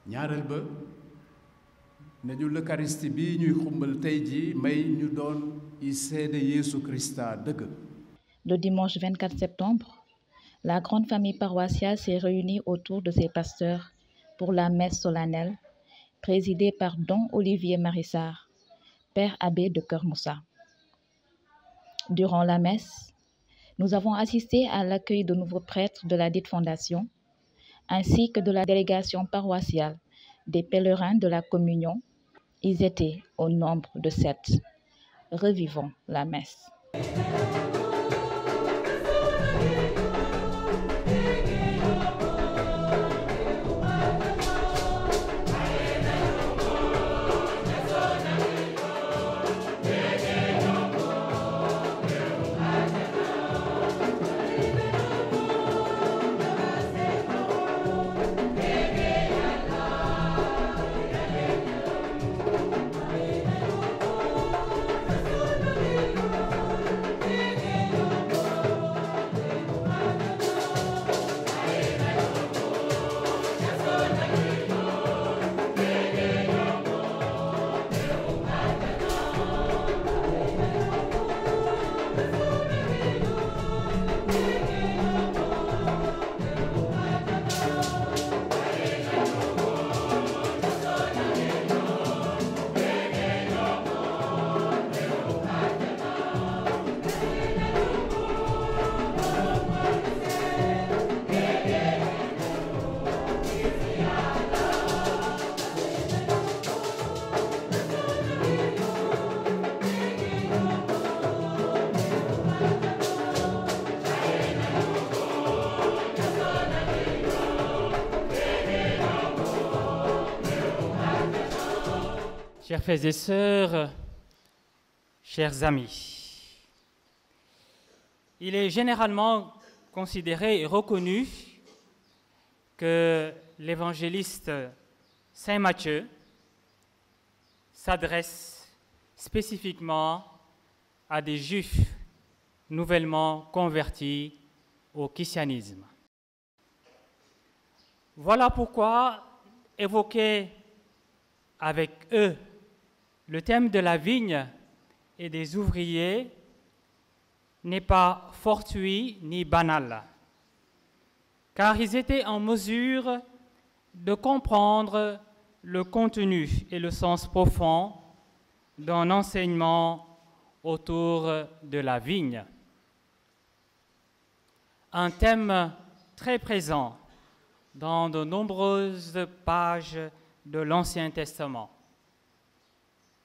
ñaareel ba nañu l'Eucharistie bi ñuy xumbal tey ji may ñu doon i seede Yeesu Krista dëgg. Le dimanche 24 septembre, la grande famille paroissiale s'est réunie autour de ses pasteurs pour la messe solennelle présidée par Don Olivier Marissard, père abbé de Keur Moussa. Durant la messe, nous avons assisté à l'accueil de nouveaux prêtres de la dite fondation, ainsi que de la délégation paroissiale des pèlerins de la communion. Ils étaient au nombre de 7. Revivons la messe. Chers frères et sœurs, chers amis, il est généralement considéré et reconnu que l'évangéliste Saint Matthieu s'adresse spécifiquement à des juifs nouvellement convertis au christianisme. Voilà pourquoi évoquer avec eux le thème de la vigne et des ouvriers n'est pas fortuit ni banal, car ils étaient en mesure de comprendre le contenu et le sens profond d'un enseignement autour de la vigne. Un thème très présent dans de nombreuses pages de l'Ancien Testament,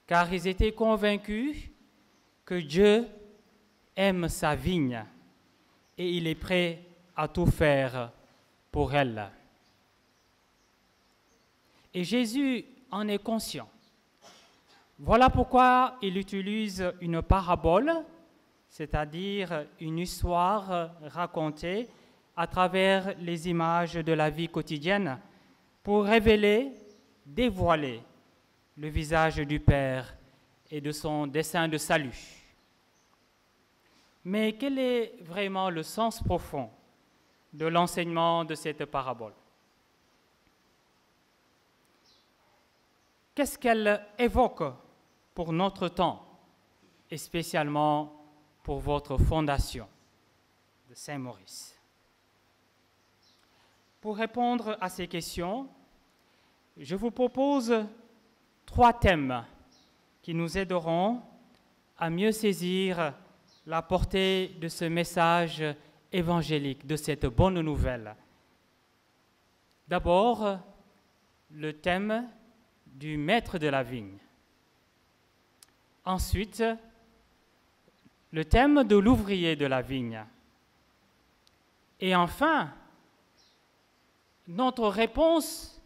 car ils étaient convaincus que Dieu aime sa vigne et il est prêt à tout faire pour elle. Et Jésus en est conscient. Voilà pourquoi il utilise une parabole, c'est-à-dire une histoire racontée à travers les images de la vie quotidienne pour révéler, dévoiler le visage du Père et de son dessein de salut. Mais quel est vraiment le sens profond de l'enseignement de cette parabole? Qu'est-ce qu'elle évoque pour notre temps et spécialement pour votre fondation de Saint-Maurice. Pour répondre à ces questions, je vous propose 3 thèmes qui nous aideront à mieux saisir la portée de ce message évangélique, de cette bonne nouvelle. D'abord, le thème du maître de la vigne. Ensuite, le thème de l'ouvrier de la vigne. Et enfin, notre réponse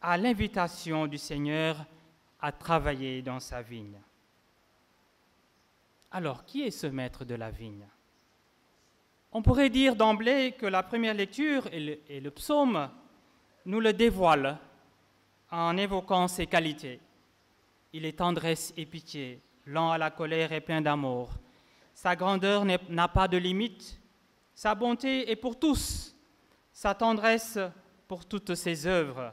à l'invitation du Seigneur à travailler dans sa vigne. Alors, qui est ce maître de la vigne? On pourrait dire d'emblée que la première lecture et le psaume nous le dévoilent en évoquant ses qualités. Il est tendresse et pitié, lent à la colère et plein d'amour. Sa grandeur n'a pas de limite. Sa bonté est pour tous. Sa tendresse pour toutes ses œuvres.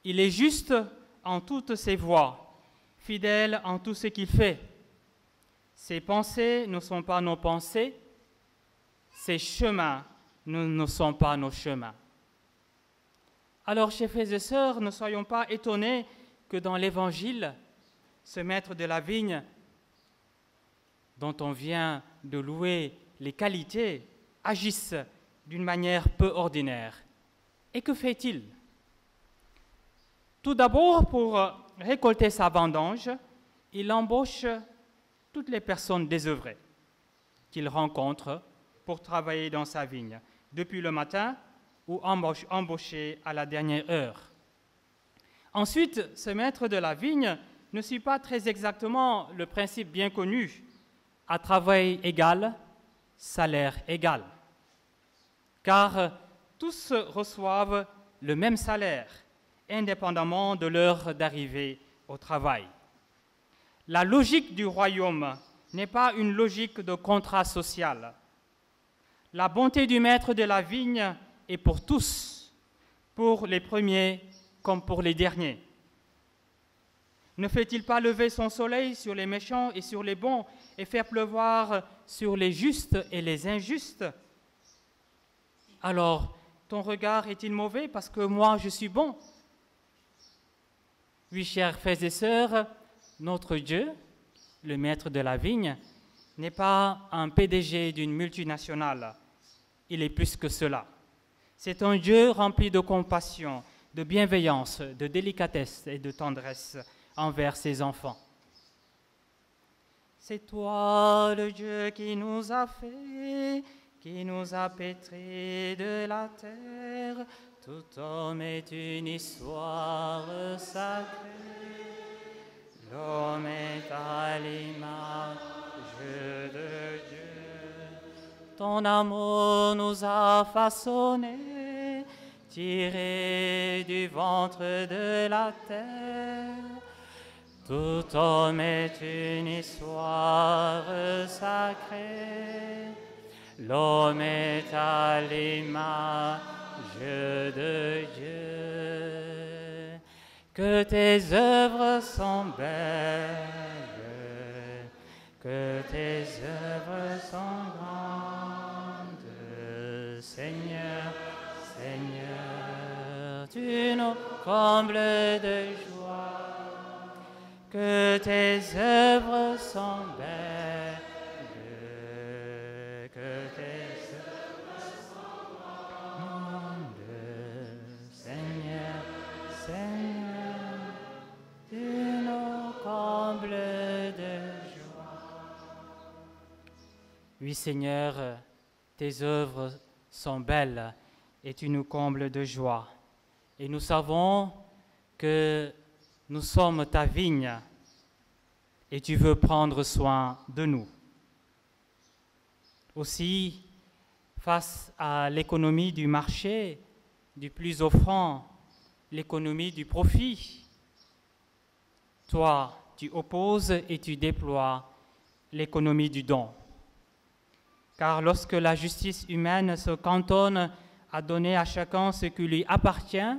Il est juste en toutes ses voies, fidèle en tout ce qu'il fait. Ses pensées ne sont pas nos pensées, ses chemins ne sont pas nos chemins. Alors, chers frères et sœurs, ne soyons pas étonnés que dans l'Évangile, ce maître de la vigne, dont on vient de louer les qualités, agisse d'une manière peu ordinaire. Et que fait-il? Tout d'abord, pour récolter sa vendange, il embauche toutes les personnes désœuvrées qu'il rencontre pour travailler dans sa vigne, depuis le matin ou embauchées à la dernière heure. Ensuite, ce maître de la vigne ne suit pas très exactement le principe bien connu, à travail égal, salaire égal. Car tous reçoivent le même salaire, indépendamment de l'heure d'arrivée au travail. La logique du royaume n'est pas une logique de contrat social. La bonté du maître de la vigne est pour tous, pour les premiers comme pour les derniers. Ne fait-il pas lever son soleil sur les méchants et sur les bons et faire pleuvoir sur les justes et les injustes? Alors, ton regard est-il mauvais parce que moi je suis bon? Oui, chers frères et sœurs, notre Dieu, le maître de la vigne, n'est pas un PDG d'une multinationale. Il est plus que cela. C'est un Dieu rempli de compassion, de bienveillance, de délicatesse et de tendresse envers ses enfants. C'est toi le Dieu qui nous a fait, qui nous a pétris de la terre. Tout homme est une histoire sacrée. L'homme est à l'image de Dieu. Ton amour nous a façonnés, tirés du ventre de la terre. Tout homme est une histoire sacrée. L'homme est à l'image de Dieu. Que tes œuvres sont belles, que tes œuvres sont grandes. Seigneur, Seigneur, tu nous combles de joie. Que tes œuvres sont belles, que tes œuvres sont grandes. Seigneur, Seigneur, tu nous combles de joie. Oui, Seigneur, tes œuvres sont belles et tu nous combles de joie. Et nous savons que nous sommes ta vigne et tu veux prendre soin de nous. Aussi, face à l'économie du marché, du plus offrant, l'économie du profit, toi, tu opposes et tu déploies l'économie du don. Car lorsque la justice humaine se cantonne à donner à chacun ce qui lui appartient,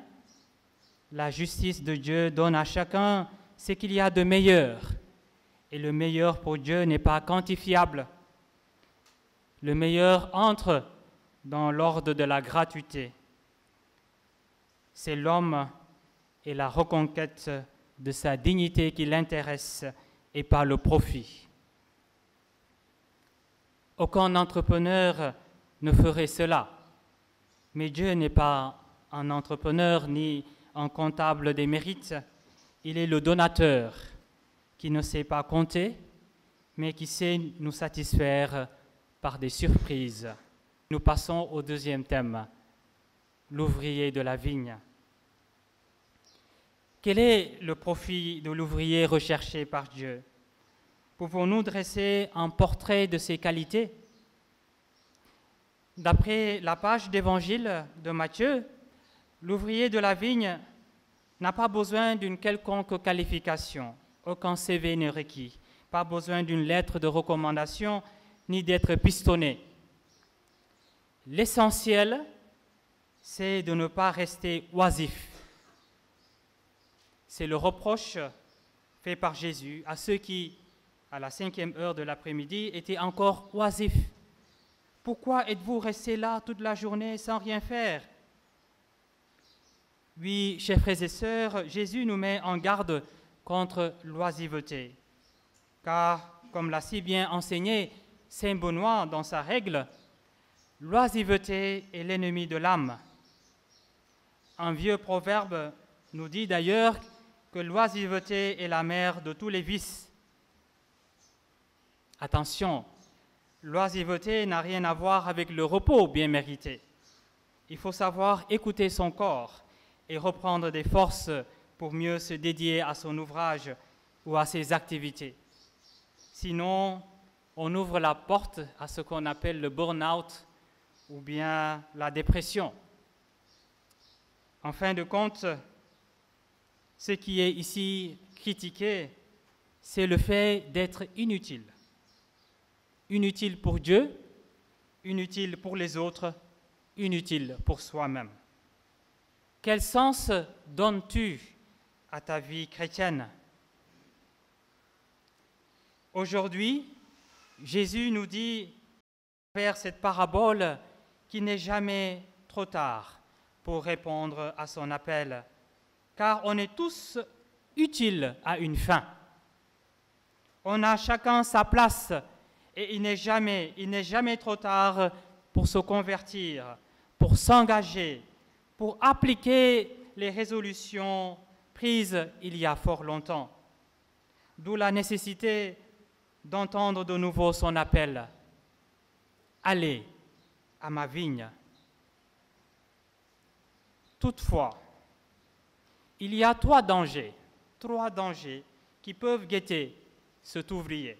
la justice de Dieu donne à chacun ce qu'il y a de meilleur et le meilleur pour Dieu n'est pas quantifiable. Le meilleur entre dans l'ordre de la gratuité. C'est l'homme et la reconquête de sa dignité qui l'intéresse et pas le profit. Aucun entrepreneur ne ferait cela, mais Dieu n'est pas un entrepreneur ni un comptable des mérites. Il est le donateur qui ne sait pas compter, mais qui sait nous satisfaire par des surprises. Nous passons au deuxième thème, l'ouvrier de la vigne. Quel est le profit de l'ouvrier recherché par Dieu? Pouvons-nous dresser un portrait de ses qualités? D'après la page d'évangile de Matthieu, l'ouvrier de la vigne n'a pas besoin d'une quelconque qualification, aucun CV n'est requis, pas besoin d'une lettre de recommandation ni d'être pistonné. L'essentiel, c'est de ne pas rester oisif. C'est le reproche fait par Jésus à ceux qui, à la 5e heure de l'après-midi, étaient encore oisifs. Pourquoi êtes-vous restés là toute la journée sans rien faire? Oui, chers frères et sœurs, Jésus nous met en garde contre l'oisiveté. Car, comme l'a si bien enseigné Saint Benoît dans sa règle, l'oisiveté est l'ennemi de l'âme. Un vieux proverbe nous dit d'ailleurs que l'oisiveté est la mère de tous les vices. Attention, l'oisiveté n'a rien à voir avec le repos bien mérité. Il faut savoir écouter son corps et reprendre des forces pour mieux se dédier à son ouvrage ou à ses activités. Sinon, on ouvre la porte à ce qu'on appelle le burn-out ou bien la dépression. En fin de compte, ce qui est ici critiqué, c'est le fait d'être inutile. Inutile pour Dieu, inutile pour les autres, inutile pour soi-même. Quel sens donnes-tu à ta vie chrétienne? Aujourd'hui, Jésus nous dit, à travers cette parabole, qu'il n'est jamais trop tard pour répondre à son appel, car on est tous utiles à une fin. On a chacun sa place et il n'est jamais trop tard pour se convertir, pour s'engager, pour appliquer les résolutions prises il y a fort longtemps. D'où la nécessité d'entendre de nouveau son appel. Allez à ma vigne. Toutefois, il y a trois dangers qui peuvent guetter cet ouvrier,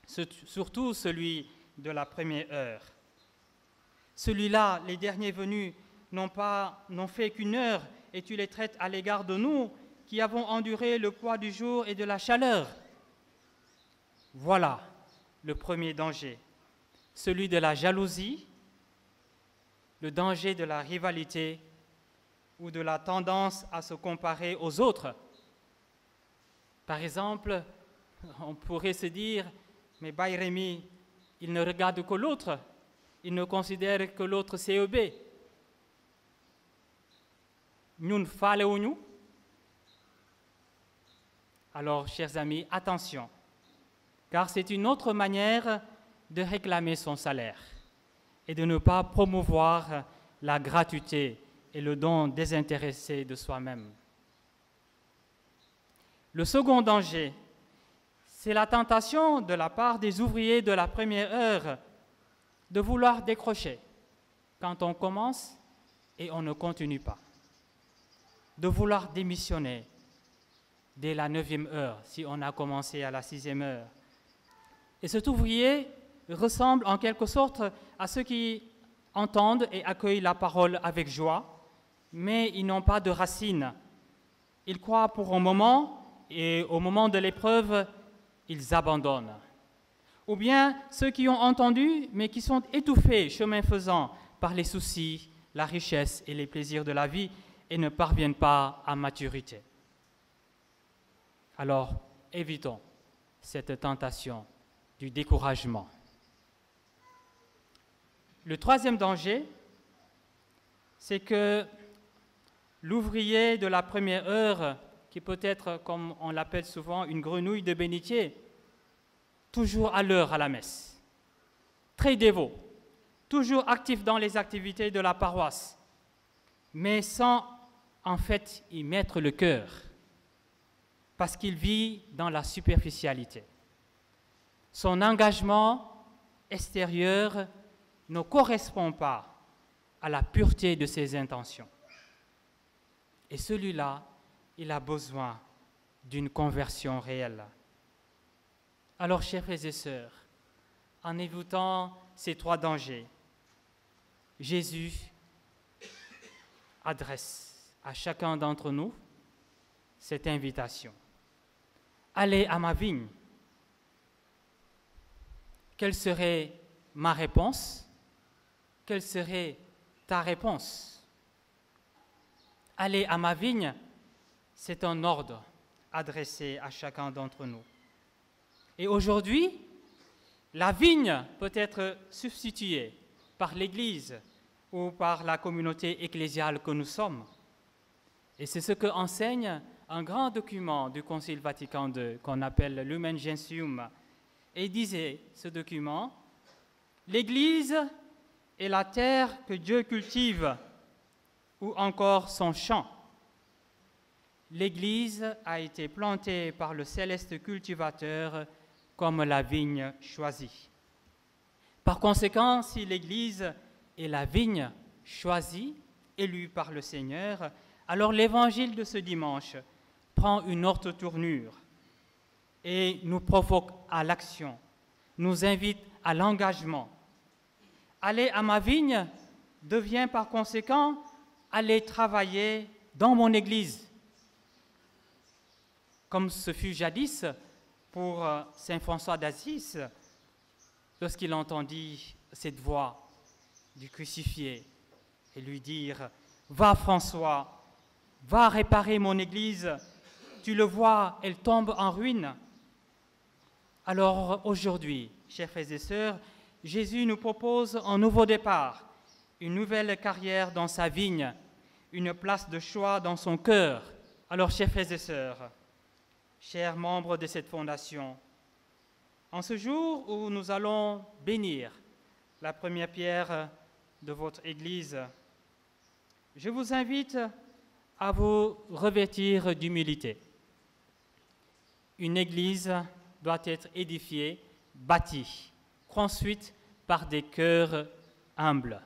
surtout celui de la première heure. Celui-là, les derniers venus n'ont fait qu'une heure et tu les traites à l'égard de nous qui avons enduré le poids du jour et de la chaleur. Voilà le premier danger, celui de la jalousie, le danger de la rivalité ou de la tendance à se comparer aux autres. Par exemple, on pourrait se dire, mais Bayremi, il ne regarde que l'autre, il ne considère que l'autre CEB. Nous falewuñu. Alors, chers amis, attention, car c'est une autre manière de réclamer son salaire et de ne pas promouvoir la gratuité et le don désintéressé de soi-même. Le second danger, c'est la tentation de la part des ouvriers de la première heure de vouloir décrocher quand on commence et on ne continue pas, de vouloir démissionner dès la 9e heure si on a commencé à la 6e heure. Et cet ouvrier ressemble en quelque sorte à ceux qui entendent et accueillent la parole avec joie, mais ils n'ont pas de racines. Ils croient pour un moment et au moment de l'épreuve, ils abandonnent. Ou bien ceux qui ont entendu, mais qui sont étouffés, chemin faisant, par les soucis, la richesse et les plaisirs de la vie et ne parviennent pas à maturité. Alors, évitons cette tentation du découragement. Le troisième danger, c'est que l'ouvrier de la première heure, qui peut être, comme on l'appelle souvent, une grenouille de bénitier, toujours à l'heure à la messe, très dévot, toujours actif dans les activités de la paroisse, mais sans en fait y mettre le cœur, parce qu'il vit dans la superficialité. Son engagement extérieur ne correspond pas à la pureté de ses intentions. Et celui-là, il a besoin d'une conversion réelle. Alors, chers frères et sœurs, en évitant ces trois dangers, Jésus adresse à chacun d'entre nous cette invitation. Allez à ma vigne. Quelle serait ma réponse? Quelle serait ta réponse? Allez à ma vigne, c'est un ordre adressé à chacun d'entre nous. Et aujourd'hui, la vigne peut être substituée par l'Église ou par la communauté ecclésiale que nous sommes. Et c'est ce que enseigne un grand document du Concile Vatican II qu'on appelle Lumen Gentium. Et il disait, ce document, l'Église est la terre que Dieu cultive, ou encore son champ. L'Église a été plantée par le céleste cultivateur comme la vigne choisie. Par conséquent, si l'Église est la vigne choisie, élue par le Seigneur, alors l'évangile de ce dimanche prend une autre tournure et nous provoque à l'action, nous invite à l'engagement. Aller à ma vigne devient par conséquent aller travailler dans mon Église, comme ce fut jadis pour saint François d'Assise, lorsqu'il entendit cette voix du crucifié et lui dire « Va François, va réparer mon Église, tu le vois, elle tombe en ruine. » Alors aujourd'hui, chers frères et sœurs, Jésus nous propose un nouveau départ, une nouvelle carrière dans sa vigne, une place de choix dans son cœur. Alors, chers frères et sœurs, chers membres de cette fondation, en ce jour où nous allons bénir la première pierre de votre Église, je vous invite à vous revêtir d'humilité. Une Église doit être édifiée, bâtie, construite par des cœurs humbles.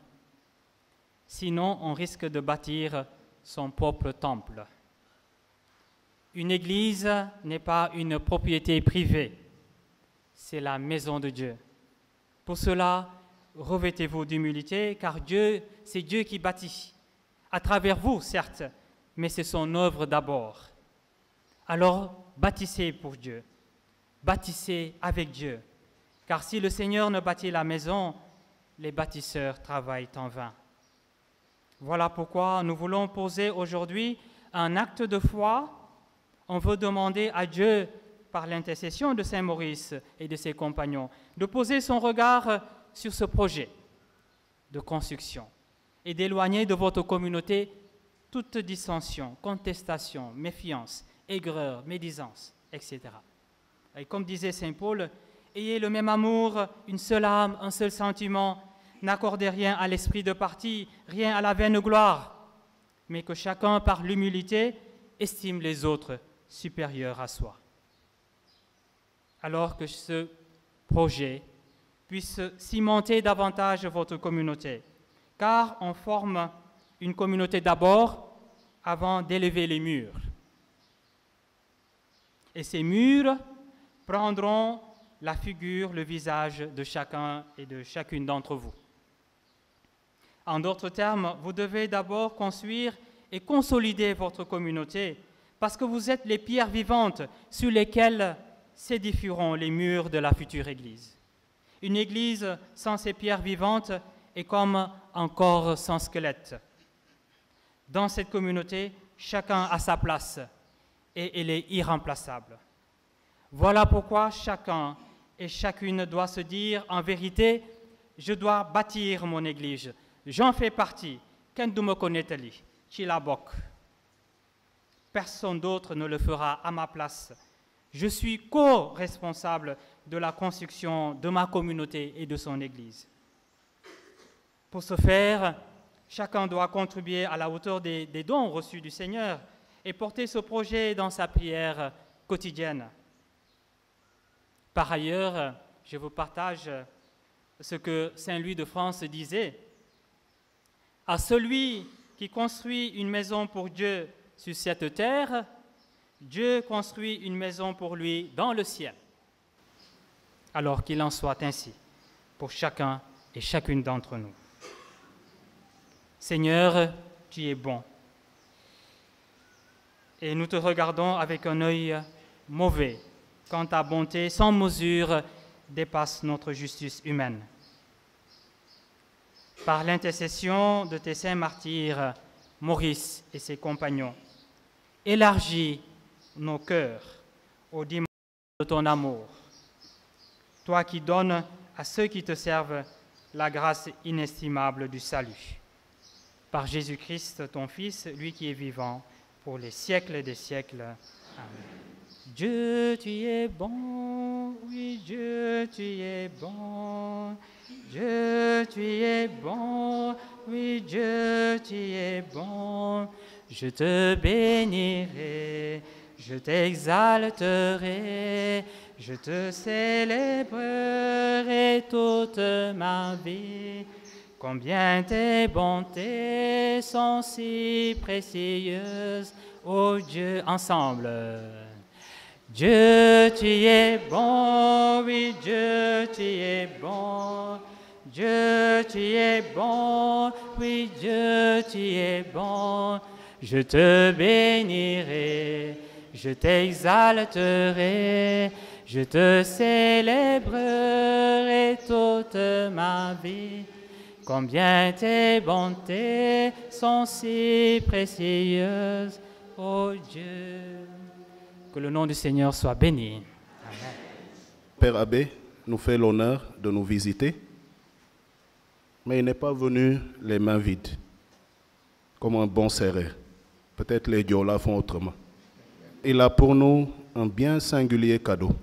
Sinon, on risque de bâtir son propre temple. Une église n'est pas une propriété privée, c'est la maison de Dieu. Pour cela, revêtez-vous d'humilité, car Dieu, c'est Dieu qui bâtit. À travers vous, certes, mais c'est son œuvre d'abord. Alors, bâtissez pour Dieu, bâtissez avec Dieu, car si le Seigneur ne bâtit la maison, les bâtisseurs travaillent en vain. Voilà pourquoi nous voulons poser aujourd'hui un acte de foi. On veut demander à Dieu, par l'intercession de Saint Maurice et de ses compagnons, de poser son regard sur ce projet de construction et d'éloigner de votre communauté toute dissension, contestation, méfiance, aigreur, médisance, etc. Et comme disait Saint Paul, ayez le même amour, une seule âme, un seul sentiment. N'accordez rien à l'esprit de parti, rien à la vaine gloire, mais que chacun, par l'humilité, estime les autres supérieurs à soi. Alors que ce projet puisse cimenter davantage votre communauté, car on forme une communauté d'abord avant d'élever les murs. Et ces murs prendront la figure, le visage de chacun et de chacune d'entre vous. En d'autres termes, vous devez d'abord construire et consolider votre communauté parce que vous êtes les pierres vivantes sur lesquelles s'édifieront les murs de la future Église. Une Église sans ces pierres vivantes est comme un corps sans squelette. Dans cette communauté, chacun a sa place et elle est irremplaçable. Voilà pourquoi chacun et chacune doit se dire en vérité, je dois bâtir mon Église. J'en fais partie. Kenn du ma ko nettali ci laa bokk. Personne d'autre ne le fera à ma place. Je suis co-responsable de la construction de ma communauté et de son Église. Pour ce faire, chacun doit contribuer à la hauteur des dons reçus du Seigneur et porter ce projet dans sa prière quotidienne. Par ailleurs, je vous partage ce que Saint Louis de France disait. À celui qui construit une maison pour Dieu sur cette terre, Dieu construit une maison pour lui dans le ciel. Alors qu'il en soit ainsi pour chacun et chacune d'entre nous. Seigneur, tu es bon. Et nous te regardons avec un œil mauvais, quand ta bonté sans mesure dépasse notre justice humaine. Par l'intercession de tes saints martyrs, Maurice et ses compagnons, élargis nos cœurs aux dimensions de ton amour. Toi qui donnes à ceux qui te servent la grâce inestimable du salut. Par Jésus-Christ, ton Fils, lui qui est vivant, pour les siècles des siècles. Amen. Dieu, tu es bon, oui, Dieu, tu es bon. Dieu, tu es bon, oui, Dieu, tu es bon. Je te bénirai, je t'exalterai, je te célébrerai toute ma vie. Combien tes bontés sont si précieuses, ô Dieu, ensemble. Dieu, tu es bon, oui, Dieu, tu es bon. Dieu, tu es bon, oui, Dieu, tu es bon. Je te bénirai, je t'exalterai, je te célébrerai toute ma vie. Combien tes bontés sont si précieuses, ô Dieu. Que le nom du Seigneur soit béni. Amen. Père Abbé nous fait l'honneur de nous visiter, mais il n'est pas venu les mains vides, comme un bon serré. Peut-être les Diola font autrement. Il a pour nous un bien singulier cadeau.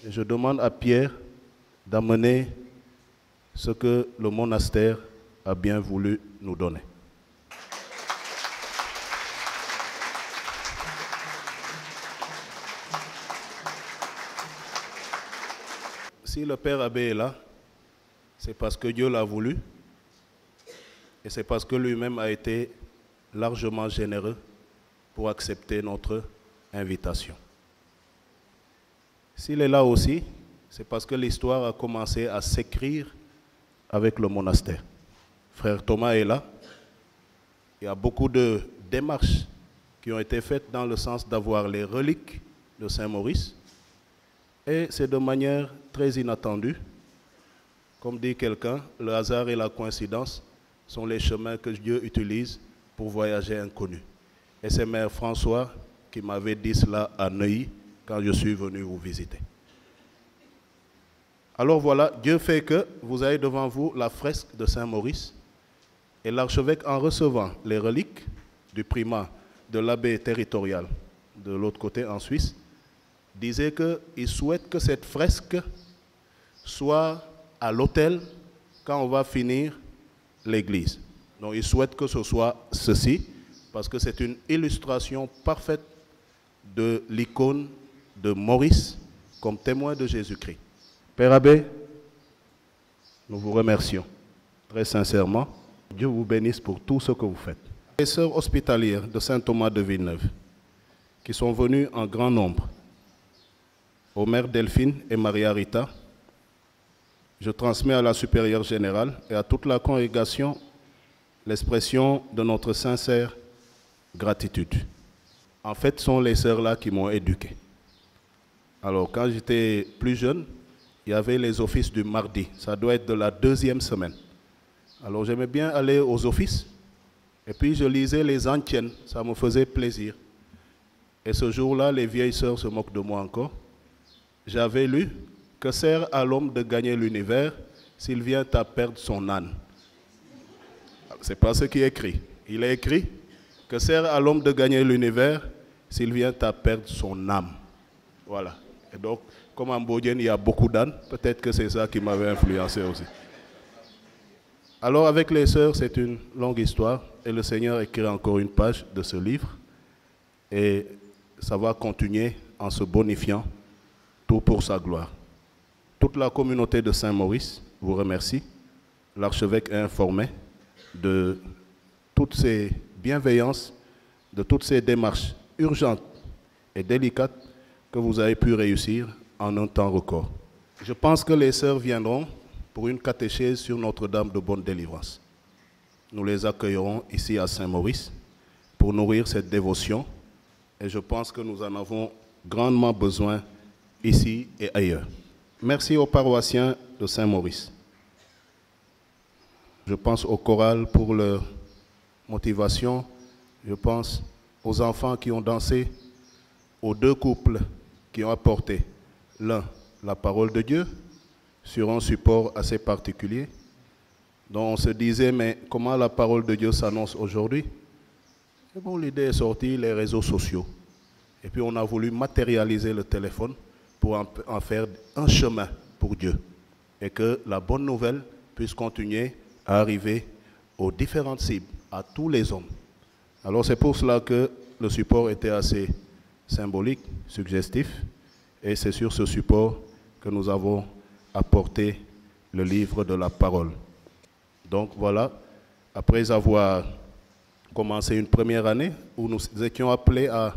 Et je demande à Pierre d'amener ce que le monastère a bien voulu nous donner. Si le Père Abbé est là, c'est parce que Dieu l'a voulu et c'est parce que lui-même a été largement généreux pour accepter notre invitation. S'il est là aussi, c'est parce que l'histoire a commencé à s'écrire avec le monastère. Frère Thomas est là. Il y a beaucoup de démarches qui ont été faites dans le sens d'avoir les reliques de Saint-Maurice. Et c'est de manière très inattendue. Comme dit quelqu'un, le hasard et la coïncidence sont les chemins que Dieu utilise pour voyager inconnu. Et c'est Mère François qui m'avait dit cela à Neuilly quand je suis venu vous visiter. Alors voilà, Dieu fait que vous avez devant vous la fresque de Saint-Maurice et l'archevêque, en recevant les reliques du primat de l'abbé territorial de l'autre côté en Suisse, disait qu'il souhaite que cette fresque soit à l'autel quand on va finir l'église. Donc il souhaite que ce soit ceci, parce que c'est une illustration parfaite de l'icône de Maurice comme témoin de Jésus-Christ. Père Abbé, nous vous remercions très sincèrement. Dieu vous bénisse pour tout ce que vous faites. Les sœurs hospitalières de Saint Thomas de Villeneuve, qui sont venues en grand nombre, aux mères Delphine et Maria Rita, je transmets à la supérieure générale et à toute la congrégation l'expression de notre sincère gratitude. En fait, ce sont les sœurs-là qui m'ont éduqué. Alors, quand j'étais plus jeune, il y avait les offices du mardi. Ça doit être de la 2e semaine. Alors, j'aimais bien aller aux offices. Et puis, je lisais les antiennes. Ça me faisait plaisir. Et ce jour-là, les vieilles sœurs se moquent de moi encore. j'avais lu que sert à l'homme de gagner l'univers s'il vient à perdre son âne. C'est pas ce qui est écrit. Il est écrit que sert à l'homme de gagner l'univers s'il vient à perdre son âme. Voilà. Et donc, comme en Bodienne, il y a beaucoup d'ânes, peut-être que c'est ça qui m'avait influencé aussi. Alors, avec les sœurs, c'est une longue histoire, et le Seigneur écrit encore une page de ce livre, et ça va continuer en se bonifiant, tout pour sa gloire. Toute la communauté de Saint-Maurice vous remercie. L'archevêque est informé de toutes ces bienveillances, de toutes ces démarches urgentes et délicates que vous avez pu réussir en un temps record. Je pense que les sœurs viendront pour une catéchèse sur Notre-Dame de Bonne Délivrance. Nous les accueillerons ici à Saint-Maurice pour nourrir cette dévotion, et je pense que nous en avons grandement besoin ici et ailleurs. Merci aux paroissiens de Saint-Maurice. Je pense au choral pour leur motivation. Je pense aux enfants qui ont dansé, aux deux couples qui ont apporté, l'un, la parole de Dieu, sur un support assez particulier, dont on se disait, mais comment la parole de Dieu s'annonce aujourd'hui? Et bon, l'idée est sortie, les réseaux sociaux. Et puis on a voulu matérialiser le téléphone pour en faire un chemin pour Dieu. Et que la bonne nouvelle puisse continuer à arriver aux différentes cibles, à tous les hommes. Alors c'est pour cela que le support était assez symbolique, suggestif, et c'est sur ce support que nous avons apporté le livre de la parole. Donc voilà, après avoir commencé une première année où nous étions appelés à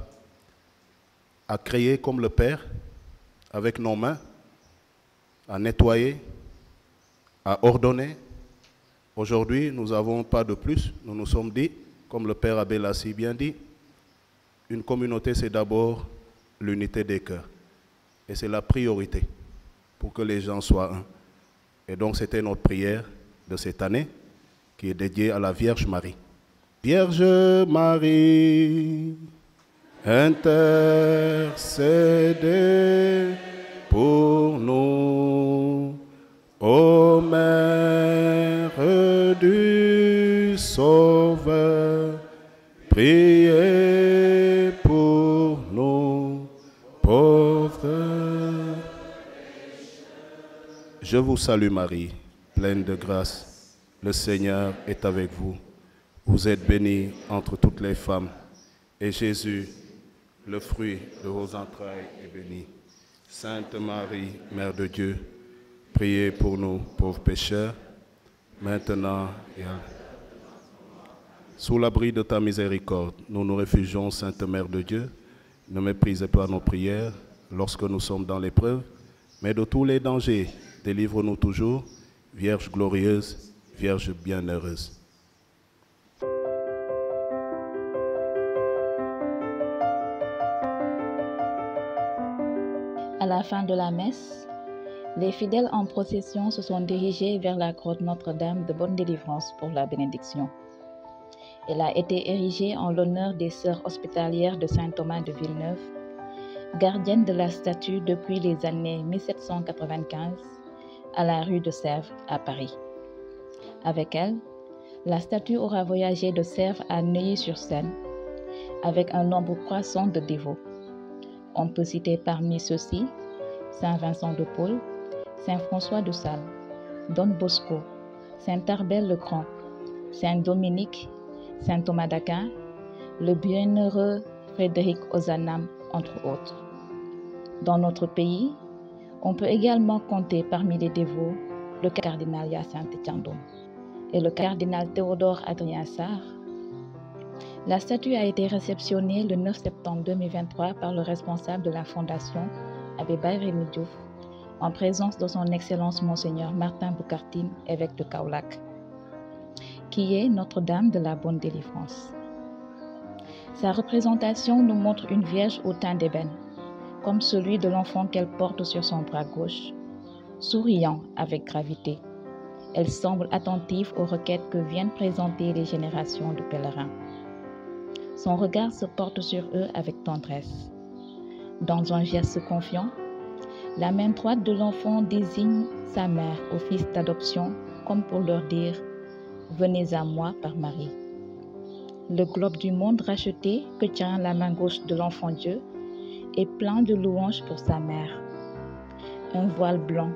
créer comme le Père, avec nos mains, à nettoyer, à ordonner. Aujourd'hui, nous n'avons pas de plus. Nous nous sommes dit, comme le Père Abel l'a si bien dit, une communauté, c'est d'abord l'unité des cœurs. Et c'est la priorité pour que les gens soient un. Et donc, c'était notre prière de cette année qui est dédiée à la Vierge Marie. Vierge Marie, intercédez pour nous, ô Mère du Sauveur, priez pour nous pauvres. Je vous salue Marie, pleine de grâce, le Seigneur est avec vous. Vous êtes bénie entre toutes les femmes, et Jésus, le fruit de vos entrailles, est béni. Sainte Marie, Mère de Dieu, priez pour nous pauvres pécheurs, maintenant et à... Sous l'abri de ta miséricorde, nous nous réfugions, Sainte Mère de Dieu. Ne méprisez pas nos prières lorsque nous sommes dans l'épreuve, mais de tous les dangers, délivre-nous toujours, Vierge glorieuse, Vierge bienheureuse. À la fin de la messe, les fidèles en procession se sont dirigés vers la grotte Notre-Dame de Bonne Délivrance pour la bénédiction. Elle a été érigée en l'honneur des sœurs hospitalières de Saint Thomas de Villeneuve, gardiennes de la statue depuis les années 1795 à la rue de Sèvres à Paris. Avec elle, la statue aura voyagé de Sèvres à Neuilly-sur-Seine avec un nombre croissant de dévots. On peut citer parmi ceux-ci Saint Vincent de Paul, Saint François de Sales, Don Bosco, Saint Arbel le Grand, Saint Dominique, Saint Thomas d'Aquin, le bienheureux Frédéric Ozanam, entre autres. Dans notre pays, on peut également compter parmi les dévots le cardinal Hyacinthe Thiandoum et le cardinal Théodore Adrien Sarr. La statue a été réceptionnée le 9 septembre 2023 par le responsable de la fondation, Abbé Baye-Rémy Diouf, en présence de son Excellence Monseigneur Martin Boukartine, évêque de Kaolack, qui est Notre-Dame de la Bonne Délivrance. Sa représentation nous montre une vierge au teint d'ébène, comme celui de l'enfant qu'elle porte sur son bras gauche, souriant avec gravité. Elle semble attentive aux requêtes que viennent présenter les générations de pèlerins. Son regard se porte sur eux avec tendresse. Dans un geste confiant, La main droite de l'enfant désigne sa mère au fils d'adoption, comme pour leur dire « Venez à moi par Marie ». Le globe du monde racheté que tient la main gauche de l'enfant Dieu est plein de louanges pour sa mère. Un voile blanc,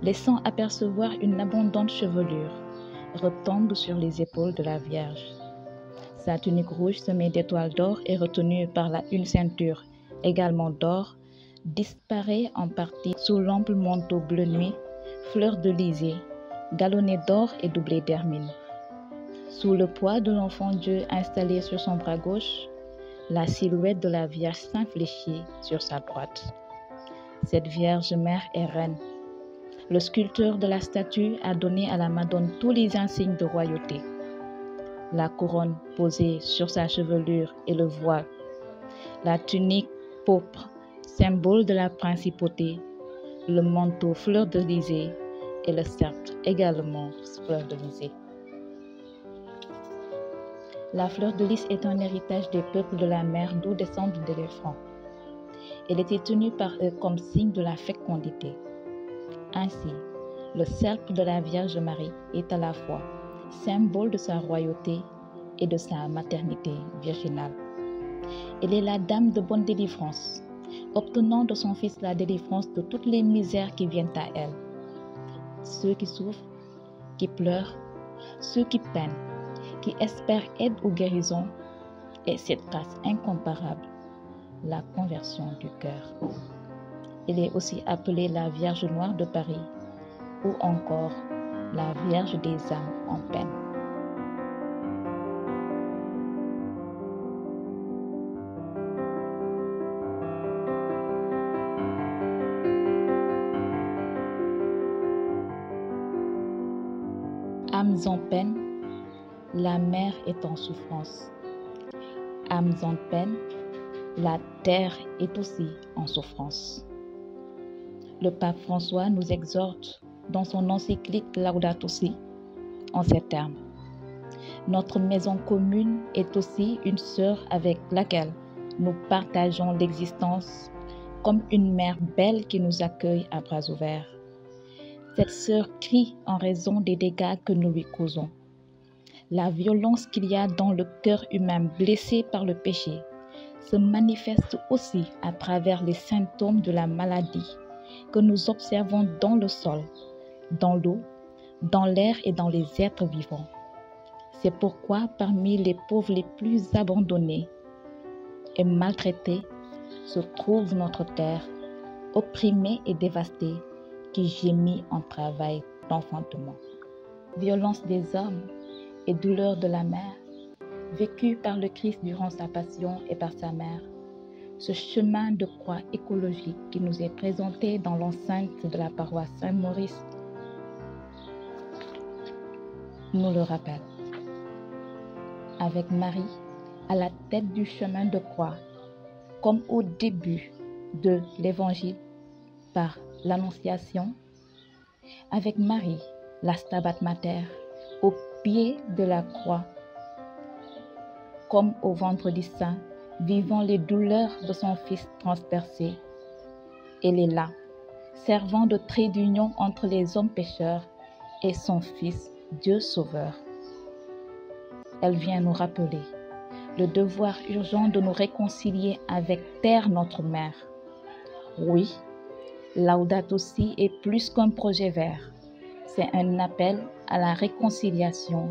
laissant apercevoir une abondante chevelure, retombe sur les épaules de la Vierge. Sa tunique rouge semée d'étoiles d'or et retenue par une ceinture également d'or, disparaît en partie sous l'ample manteau bleu nuit, fleur d'Elysée, galonné d'or et doublé d'hermine. Sous le poids de l'enfant Dieu installé sur son bras gauche, la silhouette de la Vierge s'infléchit sur sa droite. Cette Vierge Mère est reine. Le sculpteur de la statue a donné à la Madone tous les insignes de royauté. La couronne posée sur sa chevelure et le voile, la tunique pourpre, symbole de la principauté, le manteau fleur d'Elysée et le sceptre également fleur d'Elysée. La fleur de lys est un héritage des peuples de la mer d'où descendent des éléphants. Elle était tenue par eux comme signe de la fécondité. Ainsi, le sceptre de la Vierge Marie est à la fois symbole de sa royauté et de sa maternité virginale. Elle est la dame de bonne délivrance, obtenant de son Fils la délivrance de toutes les misères qui viennent à elle. Ceux qui souffrent, qui pleurent, ceux qui peinent, qui espèrent aide ou guérison, et cette grâce incomparable, la conversion du cœur. Elle est aussi appelée la Vierge Noire de Paris ou encore la Vierge des âmes en peine. Âmes en peine, la mer est en souffrance. Âmes en peine, la terre est aussi en souffrance. Le pape François nous exhorte dans son encyclique Laudato Si en ces termes. Notre maison commune est aussi une sœur avec laquelle nous partageons l'existence comme une mère belle qui nous accueille à bras ouverts. Cette sœur crie en raison des dégâts que nous lui causons. La violence qu'il y a dans le cœur humain blessé par le péché se manifeste aussi à travers les symptômes de la maladie que nous observons dans le sol, dans l'eau, dans l'air et dans les êtres vivants. C'est pourquoi parmi les pauvres les plus abandonnés et maltraités se trouve notre terre, opprimée et dévastée, qui gémit en travail d'enfantement. Violence des hommes et douleur de la mère, vécue par le Christ durant sa passion et par sa mère, ce chemin de croix écologique qui nous est présenté dans l'enceinte de la paroisse Saint-Maurice nous le rappelle. Avec Marie à la tête du chemin de croix, comme au début de l'Évangile par l'Annonciation, avec Marie, la Stabat Mater, au pied de la croix, comme au Vendredi Saint, vivant les douleurs de son Fils transpercé. Elle est là, servant de trait d'union entre les hommes pécheurs et son Fils, Dieu Sauveur. Elle vient nous rappeler le devoir urgent de nous réconcilier avec Terre, notre Mère. Oui, Laudato Si est plus qu'un projet vert. C'est un appel à la réconciliation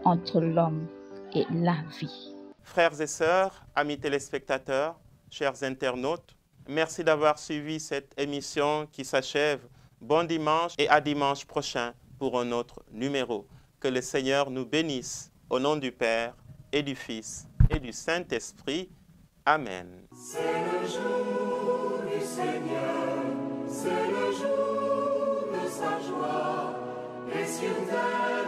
entre l'homme et la vie. Frères et sœurs, amis téléspectateurs, chers internautes, merci d'avoir suivi cette émission qui s'achève. Bon dimanche et à dimanche prochain pour un autre numéro. Que le Seigneur nous bénisse au nom du Père et du Fils et du Saint-Esprit. Amen. C'est le jour du Seigneur, c'est le jour de sa joie, et sur terre